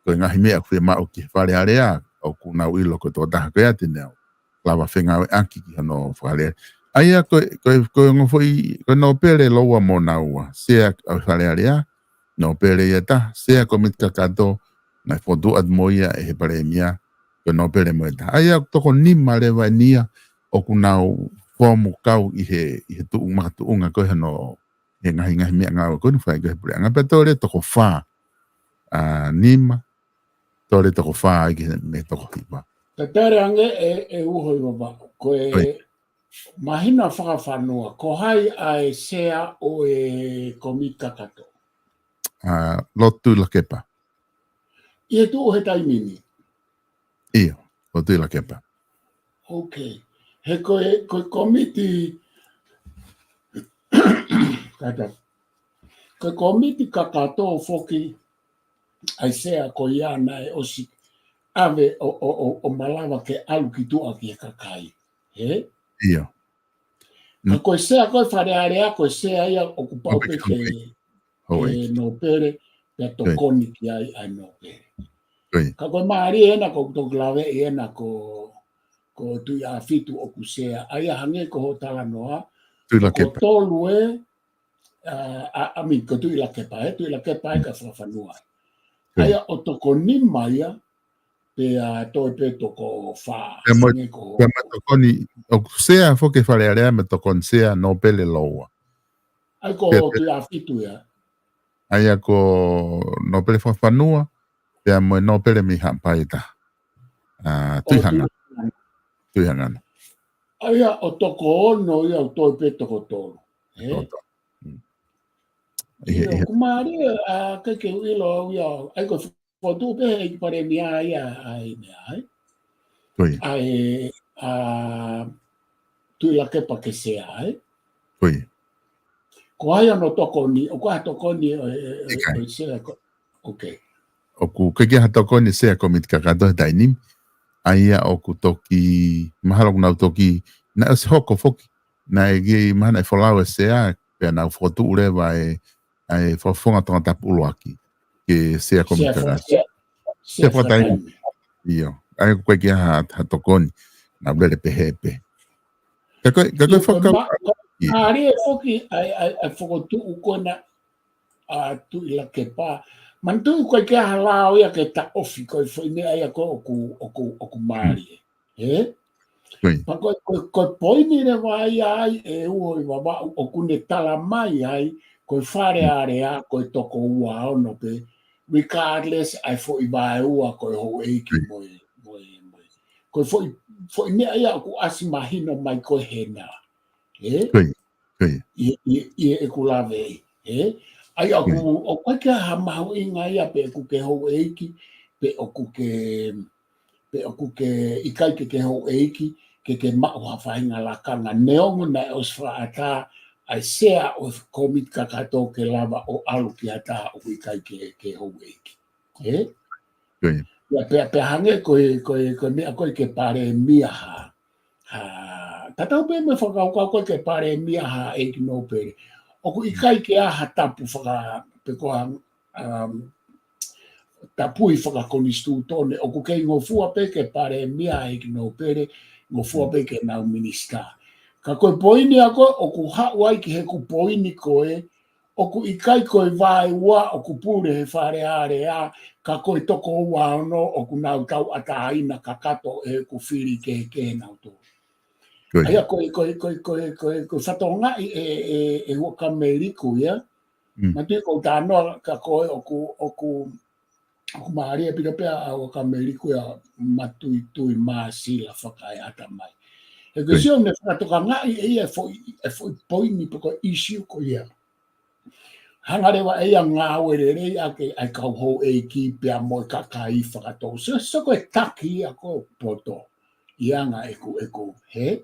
Koe ngahi mea kwhia mao ki whare area o kunau ilo ko tō taha koe ate neo. Lawa whenga o aki ki hano whare. Aia koe ongo fwoi, koe no pere loua mo naua. Sea o whare area, no pere ia ta, sea ko mitka kato, nai whotu at mo ia e he pare mia. Ko no pere mo eta. Aia toko nima rewa nia o kunau fomu kau i he tuu makatuunga koe hano he ngahi mea ngau koe ni whai koe pure. Anga pe tore toko wha nima, tore toko wha i me toko hiwa. Te tere ange e uhoi wapa. Koe mahina whakawhanua. Ko hai ai sea o e komika kato. Lotu la kepa. I he tuu he taimini. Io, o tui la kepa. Okay. He koe komiti kata. Koe komiti kakato foki ai sea ko ia na e osi ave o malawa ke alu ki tua ki e kakai. He? Io. Ka koe sea koe wharearea koe sea ia o kupau pe ke no pere pe tokoni ki ai no pere. Ka koe maari ena ko toklawe ena ko tui a fitu o kusea. Aia hange ko ho tala noa. Ko tolu e mi ko tui la kepa tui la kepa ka whawhanua. Aia o toko nima ia pe toi pe toko wha. Pe me tokoni o kusea fo ke wharearea me tokon sea no pele loa. Ai ko tui a fitu ia. Aia ko no pele whawhanua pe a mo no pele mi hampaita. Tui hangana. Aia o toko ono ia o toi pe toko tolu. Ia kumari ke uilo ia ai ko fotu pe e pare mia ia ai mea ai tui la kepa ke sea ai. Ko ai no toko ni o ko toko ni e sea okay. O ku ke ha toko ni sea komit kakato dainim. Aia o ku toki mahalo na toki na se hoko foki na e ge mana e folawe sea pe na fotu ure vai ai fofonga tonga tapulo aki ke sea komita se fotai io ai ko ke ha tokoni na bele pehepe ka foka ari foki ai fokotu ukona tu ila kepa mantu ko ke halao ia ke ta ofi ko foi ne ai ko ku mari ko poini ne vai ai e oi baba o kune tala mai ai ko fare area ko toko ua no pe regardless ai foi vai ua ko ho eki moi ko foi ne ai ku asimahino mai ko hena e ku lave ai aku o kwaka ha mau inga ia pe ku ke ho eki pe o ku ke ikai ke ho eki ke ma o hafainga la kanga neongo na os ata ai sea o komit kakato ke lava o alu ki ata o ikai ke ho eki ya pe hange ko me ko ke pare mia ha tata pe me foka ko ke pare mia ha eki no pere o ku ikai ke a hatapu whaka pe koa tapui whaka konistu tone o ku kei ngofua pe ke pare mia e ki no pere ngofua pe ke nau minista. Ka koe poini ako o ku hawai ki he ku poini koe o ku ikai koe vai ua o ku pure he whare are a ka koe toko ua ono o ku nau tau ata aina ka kato e ku whiri ke nau tō. Aia koe whatonga e hua ka meiriku ia. Matu ko tānoa ka koe o ku maari e pira pia o ka meiriku ia matui tui maasi la whakai ata mai. E ko sio me whakatoka ngai e ia foi poini po ko issue ko ia. Hangarewa e ia ngā werere ia ke ai kau hou e ki pia mo ka kai whakatou. So ko e taki ia ko poto. Ia ngā eku he.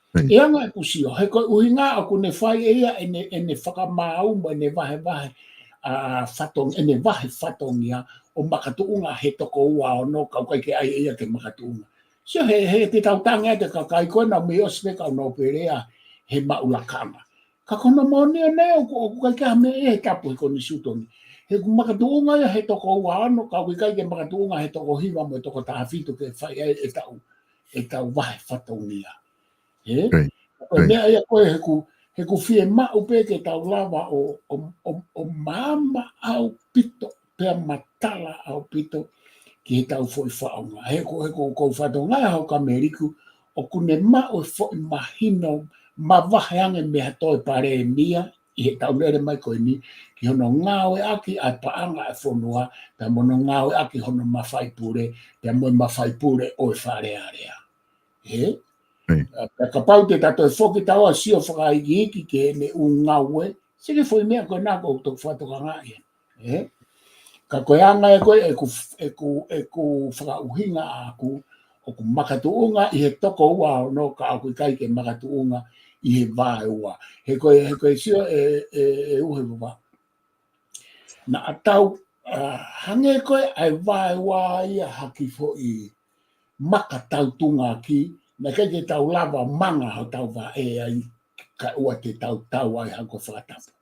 Ia ngā e kusio, he koe uhinga aku ne whai eia ene whakamau ene vahe whatong, ene vahe whatong ia o makatuunga he toko ua o no kau kai ke ai eia ke makatuunga. So he te tautanga te kakai koe na me osne kau no perea he maulakanga. Ka kono moni o neo o kai ke hame e he tapu he koni sutoni. He makatuunga ia he toko ua o no kau kai ke makatuunga he toko hiwa mo he toko tahafitu ke whai e tau vahe whatong ia. Mea ia koe he ku fie mau pe ke tau lava o mama au pito, pea matala au pito ki he tau foi whaonga. He ko whatonga e hau ka meriku o kune mau e foi mahino ma waheange mea toi pare mia i he tau lere mai koe ni ki hono ngāo e aki ai paanga e whonua pea mono ngāo e aki hono mawhai pure pea moi mawhai pure o e whare area. Ka pau te tato e whoki tau a sio whakaiki ke ne u ngaue, se ke foi mea koe nako o tō whatoka ngāia. Ka koe anga e koe e ku whakauhinga aku o ku makatuunga i he toko ua no ka aku kai ke makatuunga i he vae ua. He koe sio e uhe wā. Na atau hange koe ai vae ua ia haki fo i makatautunga ki na kai ke tau lava manga ho tau va e ai ka ua te tau ai hako whakatapu.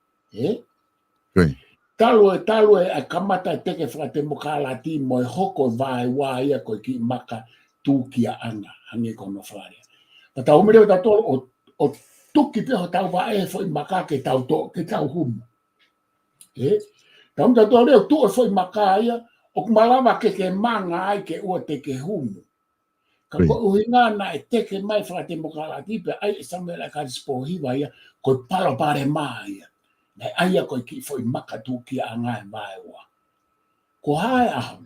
Talu e a kamata teke whakate mo ka lati mo e hoko vae wā ia koe ki maka tūkia anga hange kono whare. Ta tau mire o tato o tuki peho tau va e fo i maka ke tau humu. Tau tato reo tu e fo i maka ia o kumalawa ke manga ai ke ua te ke humu. Ka ko uhinga na e teke mai whakate mo ka lati pe ai e samela ka dispo hiwa ia koe palo pare maa ia. Nei aia koe ki foi makatu ki a ngai vai wa. Ko hae aho.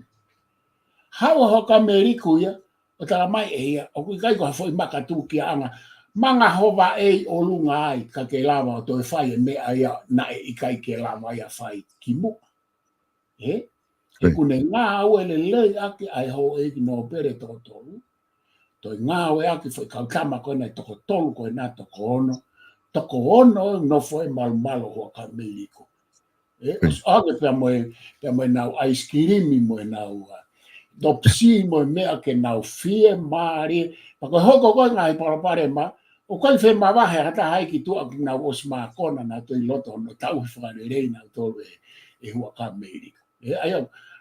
Hawa hoka meriku ia, o tala mai e ia, o kui kai koe foi makatu ki a anga. Manga hova e o lunga ai, ka ke lava o toi whai e me aia na e ikai ke lava ia whai ki mo. E kune ngā au e le lei aki ai ho e ki no pere toko tolu. Toi ngā au e aki foi kautama koe nei toko tolu koe nā toko ono. Toko ono no foi malo ho ka meliko. Os age pe mo nau ice cream mo nau dopsi mo me ke nau fie mari pa ko hoko ko ngai para pare ma o kai fe ma va hata hai ki tu ak nau os ma kona na to loto no tau fa le reina to e ho ka meliko.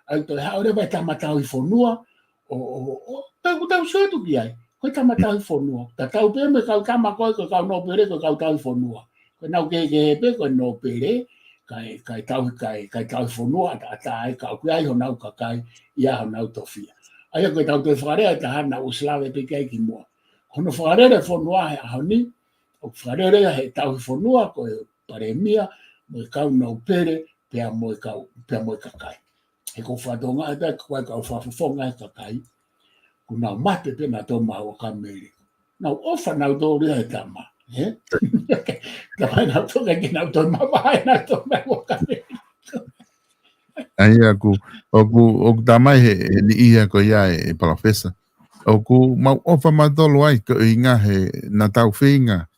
Ai to ha ore ba ta mata i fonua o tau so tu ki ai. Koe tamata i whanua. Ta tau pe me kau kama koe ko kau no pere ko kau tau i whanua. Koe nau ke hepe koe no pere kai tau i whanua ta ai kau kui ai ho nau kakai ia ho nau tofia. Ai koe tau te whakarea ta hana uslawe pe kai ki mua. Kono whakarere whanua he ahoni, o whakarere he tau i whanua koe paremia mo kau no pere pea mo kakai. He ko whatonga e pe koe kau whafonga e kakai. Kuna mate pe na to ma o ka meri. Na ofa na do ri e tama, Tama na to ke na to ma ba na to ma o ka meri. Ai aku tama he ni ia ko ia e professor. Oku ma ofa ma do ai ko inga he na tau finga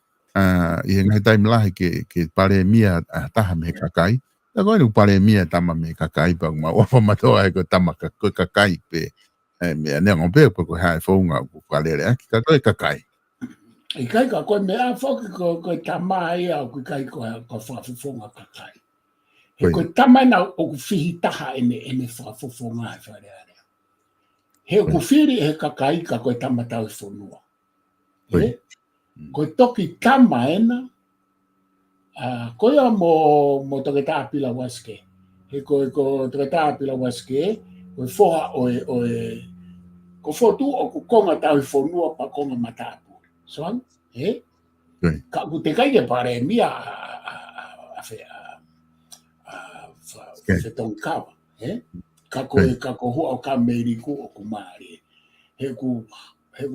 i ngai time la ke pare mia ta me kakai. Ta ko ni pare mia tama me kakai pa ma ofa ma do ai ko tama ka kakai pe me ne on pe ko ha fonga ku kalere ki ka kai I kai ka ko me a foki ko tama ia ku kai ko fa fonga ka kai he ko tama na o ku fihi taha ene fa fonga fa re he ku firi he ka kai ka ko tama tau fonua ko toki tama ena ko ia mo to ke ta pila waske he ko to ke ta pila waske ko foha o ko fotu o ku konga tau i fonua pa konga matapu. Soan, ka ku te kai ke pare mia tong kawa, ka ko hua o ka meriku o ku maari. He ku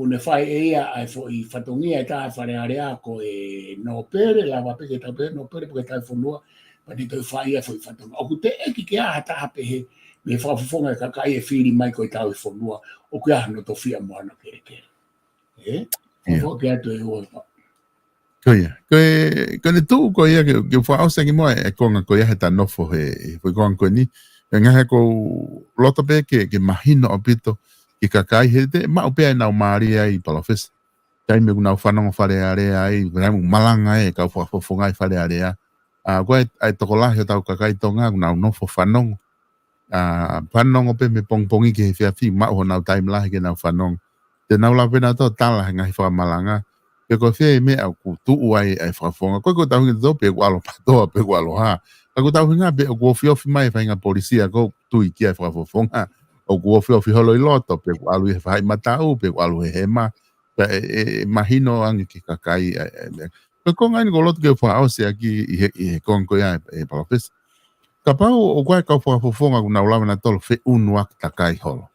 ne whai eia ai fo i whatongia e tā whare area ko e no pere, lawa peke tau pere, no pere peke tau fonua, pa ni tau whai e fo i whatonga. O ku te eki ke aha tahape he me whafonga ka kai e whiri mai ko i tau i fonua, o kia hano to fia moana kere kere. Fo kia to e oi pa. Koe tu ko ia ke wha ausengi moa e konga ko ia he ta nofo he konga ko ni. E ngahe ko loto pe ke mahino o pito ki kakai he te mau pea nau maari ai palofes. Kai me nau whanongo whare area ai, raimu malanga e kau whafonga ai whare area. Koe ai tokolahi o tau kakai tonga nau nofo whanongo. Whanongo pe me pongpongi ke he whiawhi mau ho nau taim lahi ke nau whanongo. Te nau la pena to tala ngahi whamalanga. Pe ko whia me au ku tuu ai whafonga. Koe ko tau hinga to pe kualo patoa pe kualo ha. Ko tau hinga pe o kuofi mai whainga polisia ko tui kia whafonga. O kuofi holo i loto pe kualo i whai matau pe kualo he hema. Pe mahino angi ki kakai. Pe konga ni ko loto ke whaose aki i he kongo ia e palofes. Ka pau o koe kau whakafofonga ku nau lawa na tolo whi unuak takai holo.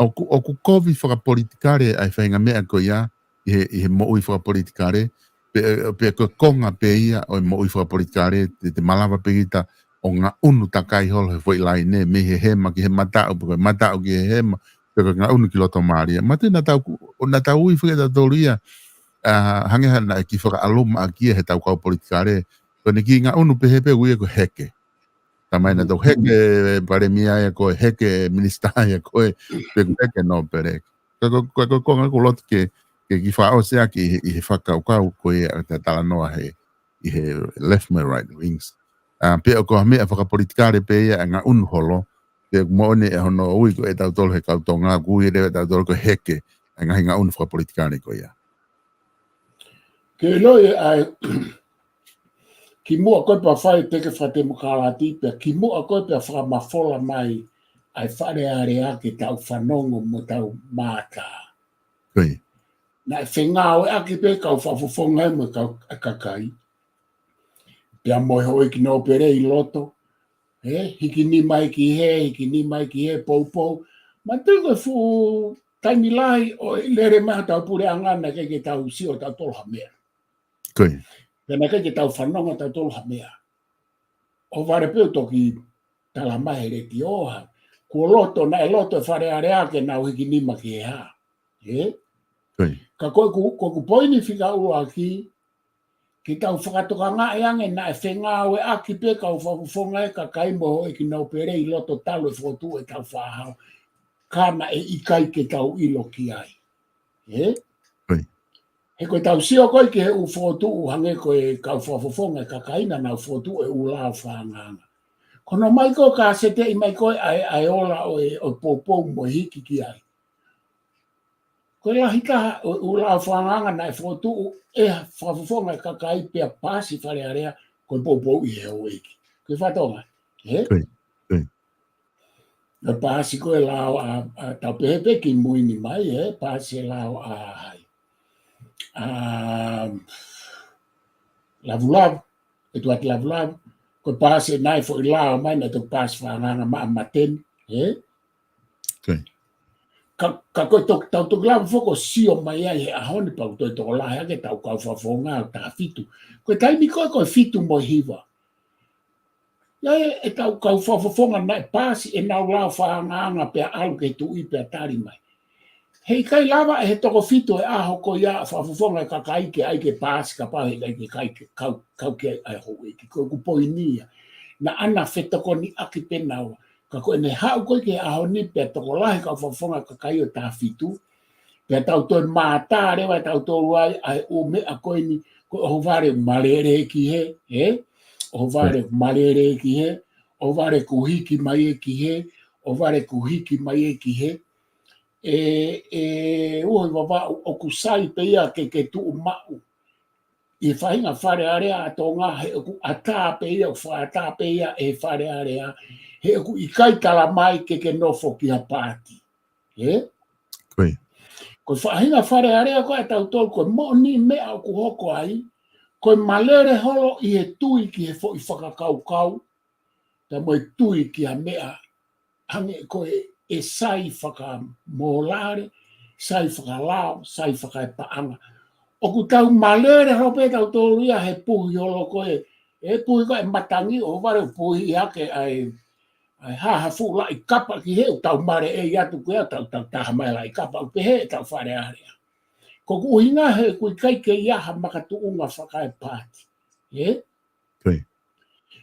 O ku kovi whakapolitikare ai whainga mea ko ia i he mo'ui whakapolitikare pe ko konga pe ia o i mo'ui whakapolitikare te malawa pe kita o ngā unu takai holo he fwoi lai ne me he hema ki he matau porque matau ki he hema pero ngā unu ki loto maria mate na tau ui fwoi ta tolia hange hana ki whaka aloma aki he tau kau politikare kone ki ngā unu pehepe ui ko heke tamai na tau heke pare mia e ko heke minister e ko heke no pere ko konga ko lot ke ki whao sea ki he whakau kau ko e ta tala noa he i he left me right wings pe ko me fa politikare pe nga un holo pe mo ne hono ui ko eta tol he ka tonga ku i de ta tol ko heke nga un fa politikare ko ya ke lo ai ki mo ko pa fai te ke fate mo kala ti pe ki mo ko pe fa ma fola mai ai fare area ke tau fanongo mo tau mata koi na fengao a ki pe ka fa fonga mo ka kai pe mo ho ki no pere i loto hiki ni mai ki he pou ma te ko fu taimi lai o lere ma tau pure angana ke tau si o tau tol hamea koi pena ke tau fanonga tau tol hamea o vare pe toki tala mai re ti oha ko loto na loto fare area ke na hiki ni ma ki ha koi ka ko poini fika u aki ki tau whakatoka ngā eange na e whengāwe aki pe kau whakufonga e ka kaimo e ki nau pere i loto talo e whotu e tau whahau. Kāna e ikai ke tau ilo ki ai. He koe tau sio koe ki he u whotu u hange koe kau whakufonga e ka kaina na whotu e u lao whanganga. Kono mai koe ka sete i mai koe ai ola o popou mo hiki ki ai. Koe la hika u lao whanganga na e whotu e whafufonga ka kai pia pasi whare area koe popou i heo eki. Koe whatonga? Na pasi koe lao a tau pehepe ki muini mai, pasi lao a hai. Lavulavu, e tuat lavulavu, koe pasi nai fo i lao mai na tu pasi whanganga maa mateni, ka koe tau tuk lawa foko sio mai ai he ahoni pau toi toko lahe ake tau kau whawhonga o tā fitu. Koe taimi koe fitu mo hiva. Ia e tau kau whawhonga nai pāsi e nau lao whanganga pia alu ke tu i pia tari mai. Hei kai lawa e he toko fitu e aho ko ia whawhonga ka kai ke aike pāsi ka pahe kai ke kau ke ai ho eki. Koe kupoi nia. Na ana whetoko ni aki penaua. Ka koe ne hau koe ke aho ni pia toko lahe ka whawhonga ka kai o tā fitu. Pia tau toi mātā rewa tau tō ruai ai o mea koe ni koe o vare malere ki he, o vare malere ki he, o vare kuhiki mai e ki he, o vare kuhiki mai e ki he. Ui wawa o kusai pe ia ke tu mau. I whahinga whare area a tō ngā he oku atā pe ia o whaatā pe ia e whare area. He oku i kai tala mai ke nofo ki ha pāti. Koi. Koe whahinga whare area koe tau tōl koe mo ni mea o ku hoko ai. Koe malere holo i he tui ki he fo i whakakau. Ta mo i tui ki ha mea. Hange koe e sai whakamolare, sai whakalao, sai whakaipaanga. O ku tau malere hope tau tōru ia he puhi holo koe. E puhi koe matangi o ware puhi ake ai haha fula i kapa ki he o tau mare e atu koe tau taha mai la i kapa o pe he tau whare area. Ko ku uhinga he kui kai ke iaha makatuunga whakai pāti. Koi.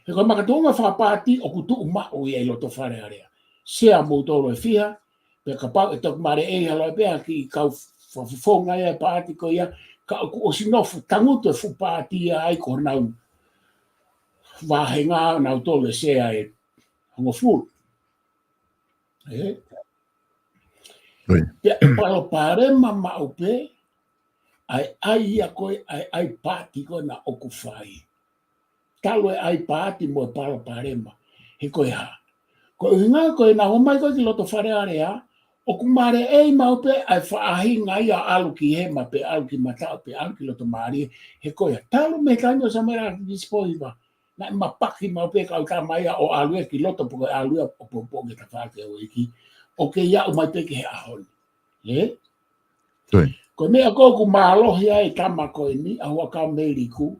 He koe makatuunga whakapāti o ku tuu mau i e loto whare area. Sea mou tōro e whiha, pe ka pau e tok mare e haloi pēha ki kau whawhonga e pāti ko ia, ka o sinofu tanguto e fu pāti ai ko nau wāhenga nau tōro e sea e hongo furu. Pea e palo pārema mau pē, ai ia koe ai pāti koe na oku whai. Talo e ai pāti mo e palo pārema, he koe ha. Ko inga ko na o mai ko ki loto whare area o kumare e mau pe ai whaahinga ia alu ki he ma pe alu ki mata pe alu ki loto mari he ko ia talo me kanyo sa mera ki spoiva na mapaki mau pe ka ka mai o alu ki loto po alu o po ke ta whake o iki o ke ia o mai pe ki he ahon ko me ko ku malo ia e tama ko ni a wa ka meriku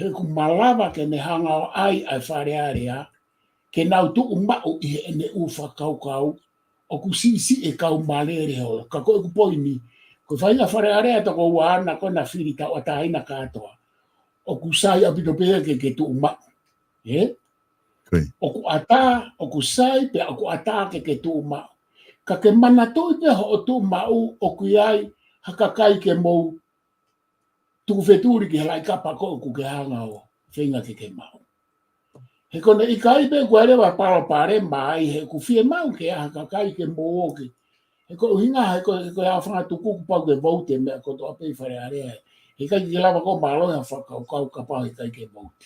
he ku malava ke ne hanga o ai whare area, ke nau tu umau i he ene ufa kau, o ku si e kau malere ho, ka koe ku poini, ko whainga whare area to ko wana ko na whiri tau ataina katoa, o ku sai apito pea ke tu umau, o ku ata, o ku sai pe o ku ata ke tu umau, ka ke mana tu te ho o tu umau o ku iai, hakakai ke mou, tuku wheturi ki halai kapa ko ku ke hanga o whenga ke mau. He kone i kai pe kua rewa paro pare mai he ku fie mau ke aha kai ke mo ke. He ko hinga he ko a whanga tuku ku pau ke vote mea ko to ape whare area. He kai ki lawa ko malo ya whakau kau ka pau he kai ke vote.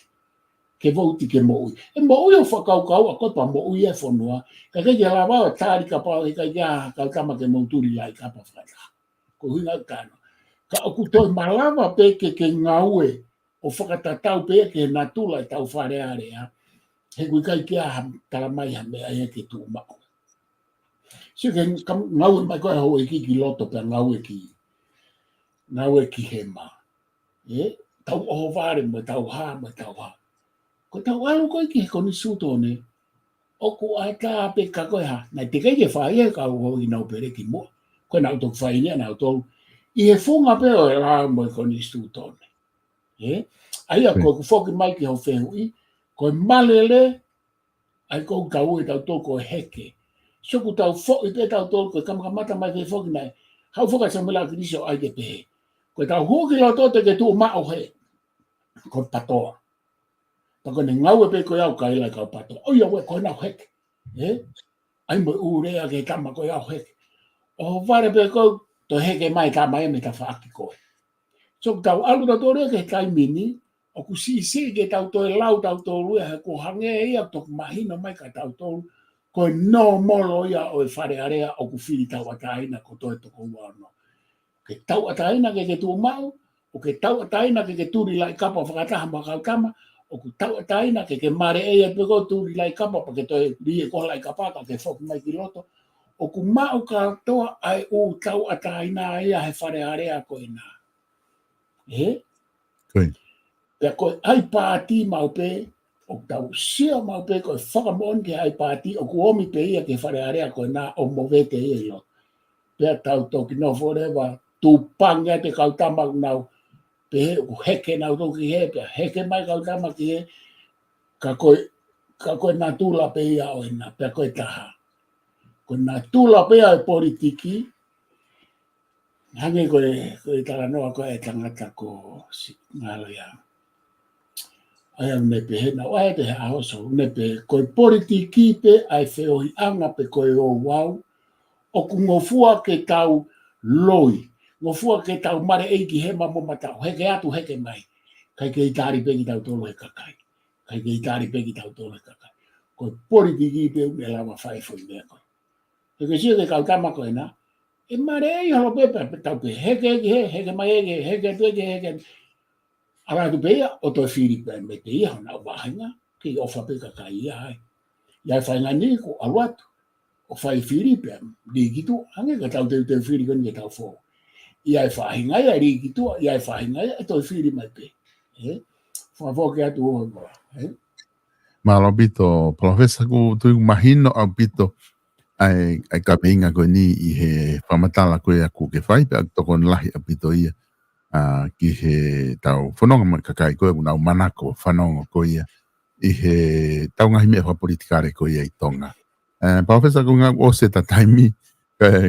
Ke vote ke mo ui. E mo ui o whakau kau a ko pa mo ui e whanua. Ka kai ki lawa o tāri ka pau he kai ki aha kau kama ke mo turi lai ka pa whaka. Ko hinga kano. Ka oku toi malawa pe ke ngaue o whakatatau pe ke natula i tau whare area. He kui kai kia tala mai ha mea e ke tu mako. So ke ngau mai koe hau e ki loto pe ngau e ki he ma. Tau oho vare mo tau ha. Ko tau alu koe ki he koni suto ne. Oku ata pe ka koe ha. Nai te kai ke whai e ka uho i nau pere ki mua. Koe nau tok whai nea nau tolu. I he funga pe o e la mo e koni suto ne. Aia koe ku whoki mai ki hau whehu i. Koe malele. Ai kou kau e tau toko heke. So ku tau fo i pe tau toko kamata mai ke foki nai. Hau foka sa mela ki niso ai ke pehe. Ko tau huki lo tote ke tu mao he. Ko patoa. Tako ne ngau e pe ko iau kai lai kau patoa. Oia we ko nau heke. Ai mo urea ke tama ko iau heke. O vare pe ko to heke mai tama e me ta whaaki koe. So tau alu na tore ke kai mini. O ku si ke tau toi lau tau tō rue he ko hange ia tok mahina mai ka tau tō ko no molo ia o e whare area o ku whiri tau ataina ko toi toko uano. Ke tau ataina ke tu mau, o ke tau ataina ke turi lai kapa whakataha makau kama, o ku tau ataina ke mare e peko turi lai kapa pa ke toi rie ko lai kapa ka ke whoki mai ki loto. O ku mau ka toa ai u tau ataina ia he whare area ko ina. Pea koe ai pāti mau pe, o tau sia mau pe koe whakamon ke ai pāti, o ku omi pe ia ke whare area koe nā o mowete ia ilo. Pea tau toki no forever, tū panga te kau tamak nau, pe he ku heke nau toki he, pea heke mai kau tamak ki he, ka koe nā tūla pe ia o ina, pea koe taha. Koe nā tūla pe ia e politiki, hange koe tala noa koe e tangata ko ngalo ia. Ai ne pe he na wai te ha so ne pe ko politiki pe ai feo i anga pe ko o wau o ku ngofua ke tau loi ngofua ke tau mare e ki he mamo mata he ke atu he ke mai kai ke tari pe ki tau tolo he kakai kai ke tari pe ki tau tolo he kakai ko politiki pe u la ma fai fo ne ko e ke si ke kau kama ko na e mare i ho pe tau pe he ke mai he ke ara tu bea o to firi pe me te ia na wahinga ki o fa pe ka ia ai ia fa nga ni ko alwat o fa firi pe di gitu hange ka tau te firi kan ta fo ia fa hinga ia ri gitu ia fa hinga ia to firi mai pe fa fo ke atu o Malo bito profesa ku tu imagino abito ai ka pinga ko ni i he pamatala ko ia ku ke fai pe to kon lahi abito ia ki he tau whanonga mai kakai koe unau manako whanonga ko ia i he tau ngahi mea whapolitikare ko ia i tonga. Profesa ko ngā o se ta taimi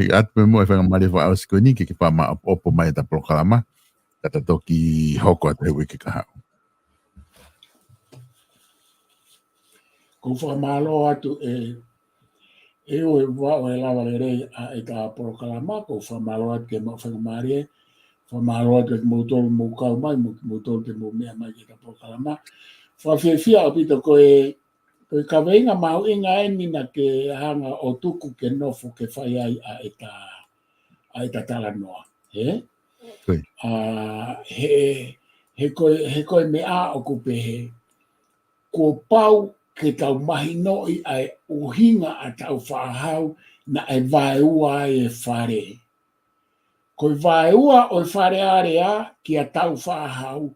atu me mo e whangamari wha ausi ko ni ke whama opo mai ta prokalama kata toki hoko atu hewe ke kahau. Ko whamalo atu e o e wao e lawa le rei a e ta prokalama ko whamalo atu ke mo whangamari e whamaro te motoro mo kau mai, motoro te mo mea mai ki ta prokalama. Whawhiawhia o pito koe ka weinga mau inga eni na ke hanga o tuku ke nofo ke whai ai a eta tala noa. He koe mea o kupehe, ko pau ke tau mahi noi ai uhinga a tau whahau na e vai ua e whare. Ko vai ua o whare area ki a tau whahau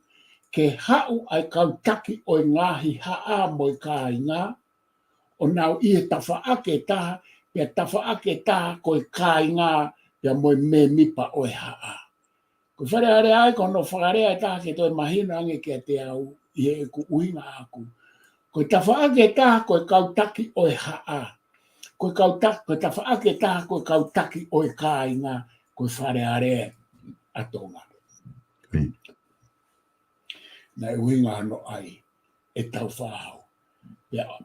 ke hau ai kautaki o ngahi haa mo ka inga, o nau I tafa ake taha, pe tafa ake taha ko ka inga, pe mo me mipa o haa. Ko whare are ai kono whakarea taha ke toi mahina ange ke te au, I e ku uinga aku. Ko tafa ake taha ko kautaki o haa. Ko tafa ake taha ko kautaki o ka inga, ko whare are atonga. Na uinga no ai, e tau whahau.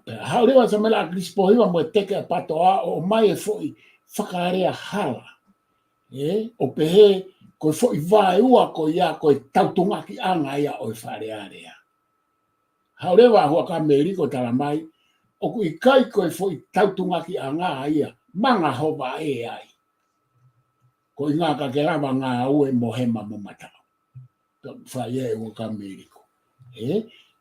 Pea hau rewa sa mela akrispohiwa mo teke patoa o mai e foi whakaarea hala. O pehe ko foi vai ua ko ia ko tautungaki anga ia o wharearea. Hau rewa hua ka meriko tala mai, o ku ikai ko foi tautungaki anga ia, manga hova e ai. Ko inga ka kerama ngā ue mohema mo matao. Whai e ua ka meriko.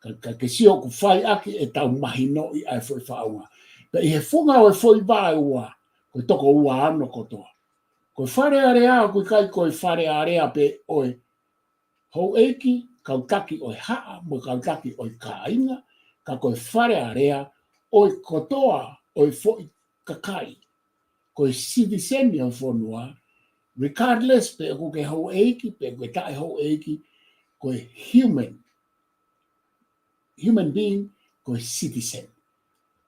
Ka ke sio ku whai aki e tau mahino I ai foi whaunga. Pe I he whunga o e foi vai ua, ko toko ua ano kotoa. Ko whare area, ko kai ko whare area pe oe hou eiki, kautaki o haa, mo kautaki o kāinga, ka ko whare area, oe kotoa, oe foi kakai, ko citizen o whonua, regardless pe ko ke hou eiki, pe ko tae hou eiki, ko human being, ko citizen.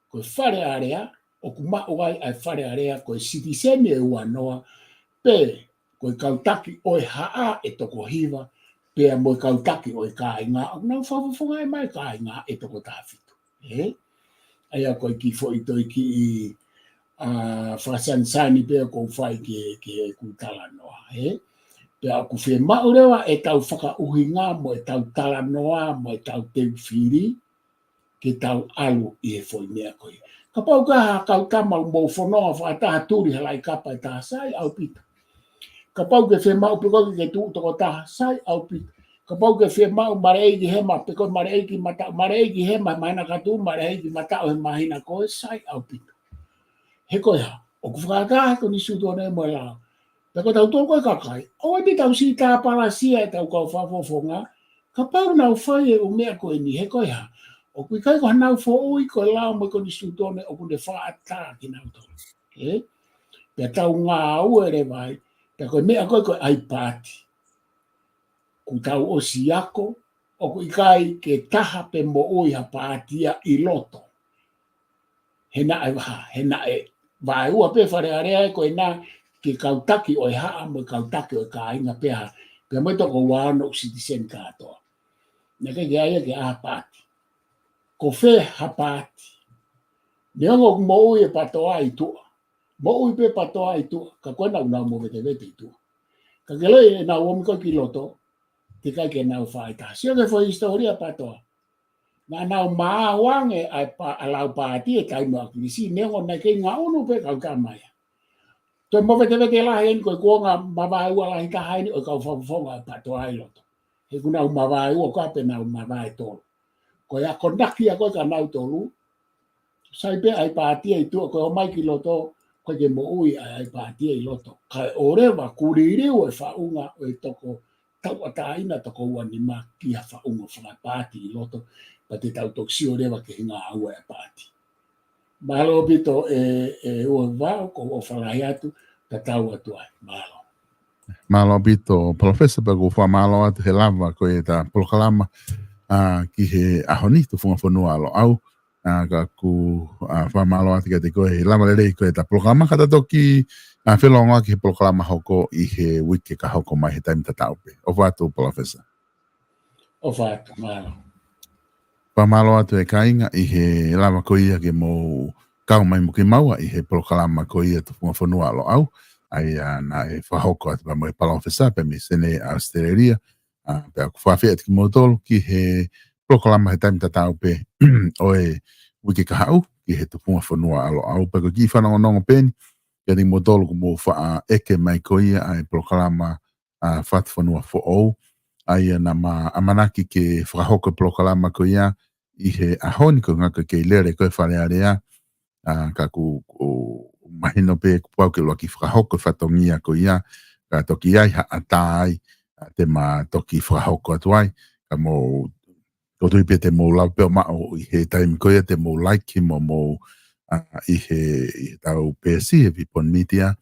Ko whare area, o ku mauai ai whare area, ko citizen e ua noa, pe ko kautaki o haa e toko hiva, pe mo kautaki o ka inga, o nau whawawhunga e mai ka inga e toko tāwhitu. Aia ko ki fo I toi ki whasansani pe ko whai ke kutala noa. Pe a ku whi maurewa e tau whakauhinga mo e tau tala noa, mo e tau teu whiri, ke tau alu I e foi mea koe. Ka pau ka kautama mo whonoa whaataha turi halai kapa e taha sai au pita. Ka pau ke whi mau peko ke tu toko taha sai au pita. Ka pau ke whi mau mareiki hema, peko mareiki mata, mareiki hema mahina katu, mareiki mata o he mahina koe sai au pita. He koe ha, o ku whakataha ko ni sutone mo lao. Peko tau toko e kakai, o e tau si tā parasia e tau kau whafofonga, ka pau nau whai e umea koe ni, he koe ha, o kui kai ko hanau fo ui ko lao mo ko ni sutone o ku ne whaata ki nau tonu. Pea tau ngā ue re vai, pea koe mea koe ai pāti. Ku tau o siako, o ku ikai ke taha pe mo ui ha pātia I loto. He na e vai ua pe whare area koe na ke kautaki o haa mo kautaki o ka inga pea. Pea mo toko wano citizen katoa. Na ke aia ke a pāti. Ko whe ha pāti. Neongo mo ui e patoa I tua. Mo ui pe patoa I tua. Ka koe nau mo vete I tua. Ka ke loi e nau omiko ki loto. Te kai ke nau whaita. Sio ke fo historia patoa. Nga nau maa wange ai alau pāti e kai mua kirisi. Neongo na ke ngā unu pe kau ka maia. Toi mo vete lahi en koe kuonga mawai ua lahi ka haini o kau whawhonga e patoa I loto. He ku nau mawai ua ka pe nau mawai tolu. Koe a kondaki a koe ka nau tolu. Sai pe ai pāti e tua koe o mai ki loto. Koe ke mo ui ai pāti e loto. Kai orewa kuririu e whaunga o e toko tau ataina toko ua ni ma ki a whaunga whanga pāti I loto. Pa te tau toksio rewa ke hinga aua e pāti. Mahalo pito e ua vau ko o whalahi atu ta tau atu ai. Mahalo. Mahalo pito, Professor Pago wha mahalo atu he lava ko e ta polokalama ki he ahoni tu whunga whanua alo au. Ka ku wha mahalo atu ka te koe he lava lelei ko e ta polokalama kata toki whelonga ki he polokalama hoko I he wiki ka hoko mai he taimita taupe. O whatu, Professor. O whatu, mahalo. Pamalo atu e kainga I he lava ko ia ke mo kau mai mo ke maua I he polokalama ko ia tu whunga whanua alo au. Ai na e whahoko atu pa mo e palawhesa pe me sene Australia. Pe aku whawhi atu ki motolo ki he polokalama he taimita taupe o e wiki ka hau ki he tu whunga whanua alo au. Pe ko ki whanongonongo peni ki ati motolo ku mo wha eke mai ko ia ai polokalama whatu whanua fo ou. Ai na amanaki ke whahoko polokalama ko ia I he ahoni ko ngaka ke lere koe whare area ka ku mahino pe kupau ke loa ki whahoko whatongia ko ia ka toki ai ha atai te ma toki whahoko atu ai ka mo ko tui pe te mo lau pe ma o I he time ko te mo like mo I he tau pe si e pipon media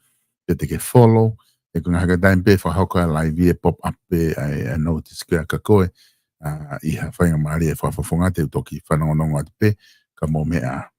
pe te ke follow e ko nga time pe fa hoka live e pop up pe a notice ka koe I ha whainga maari e whafonga te toki whanongononga te pe ka mo mea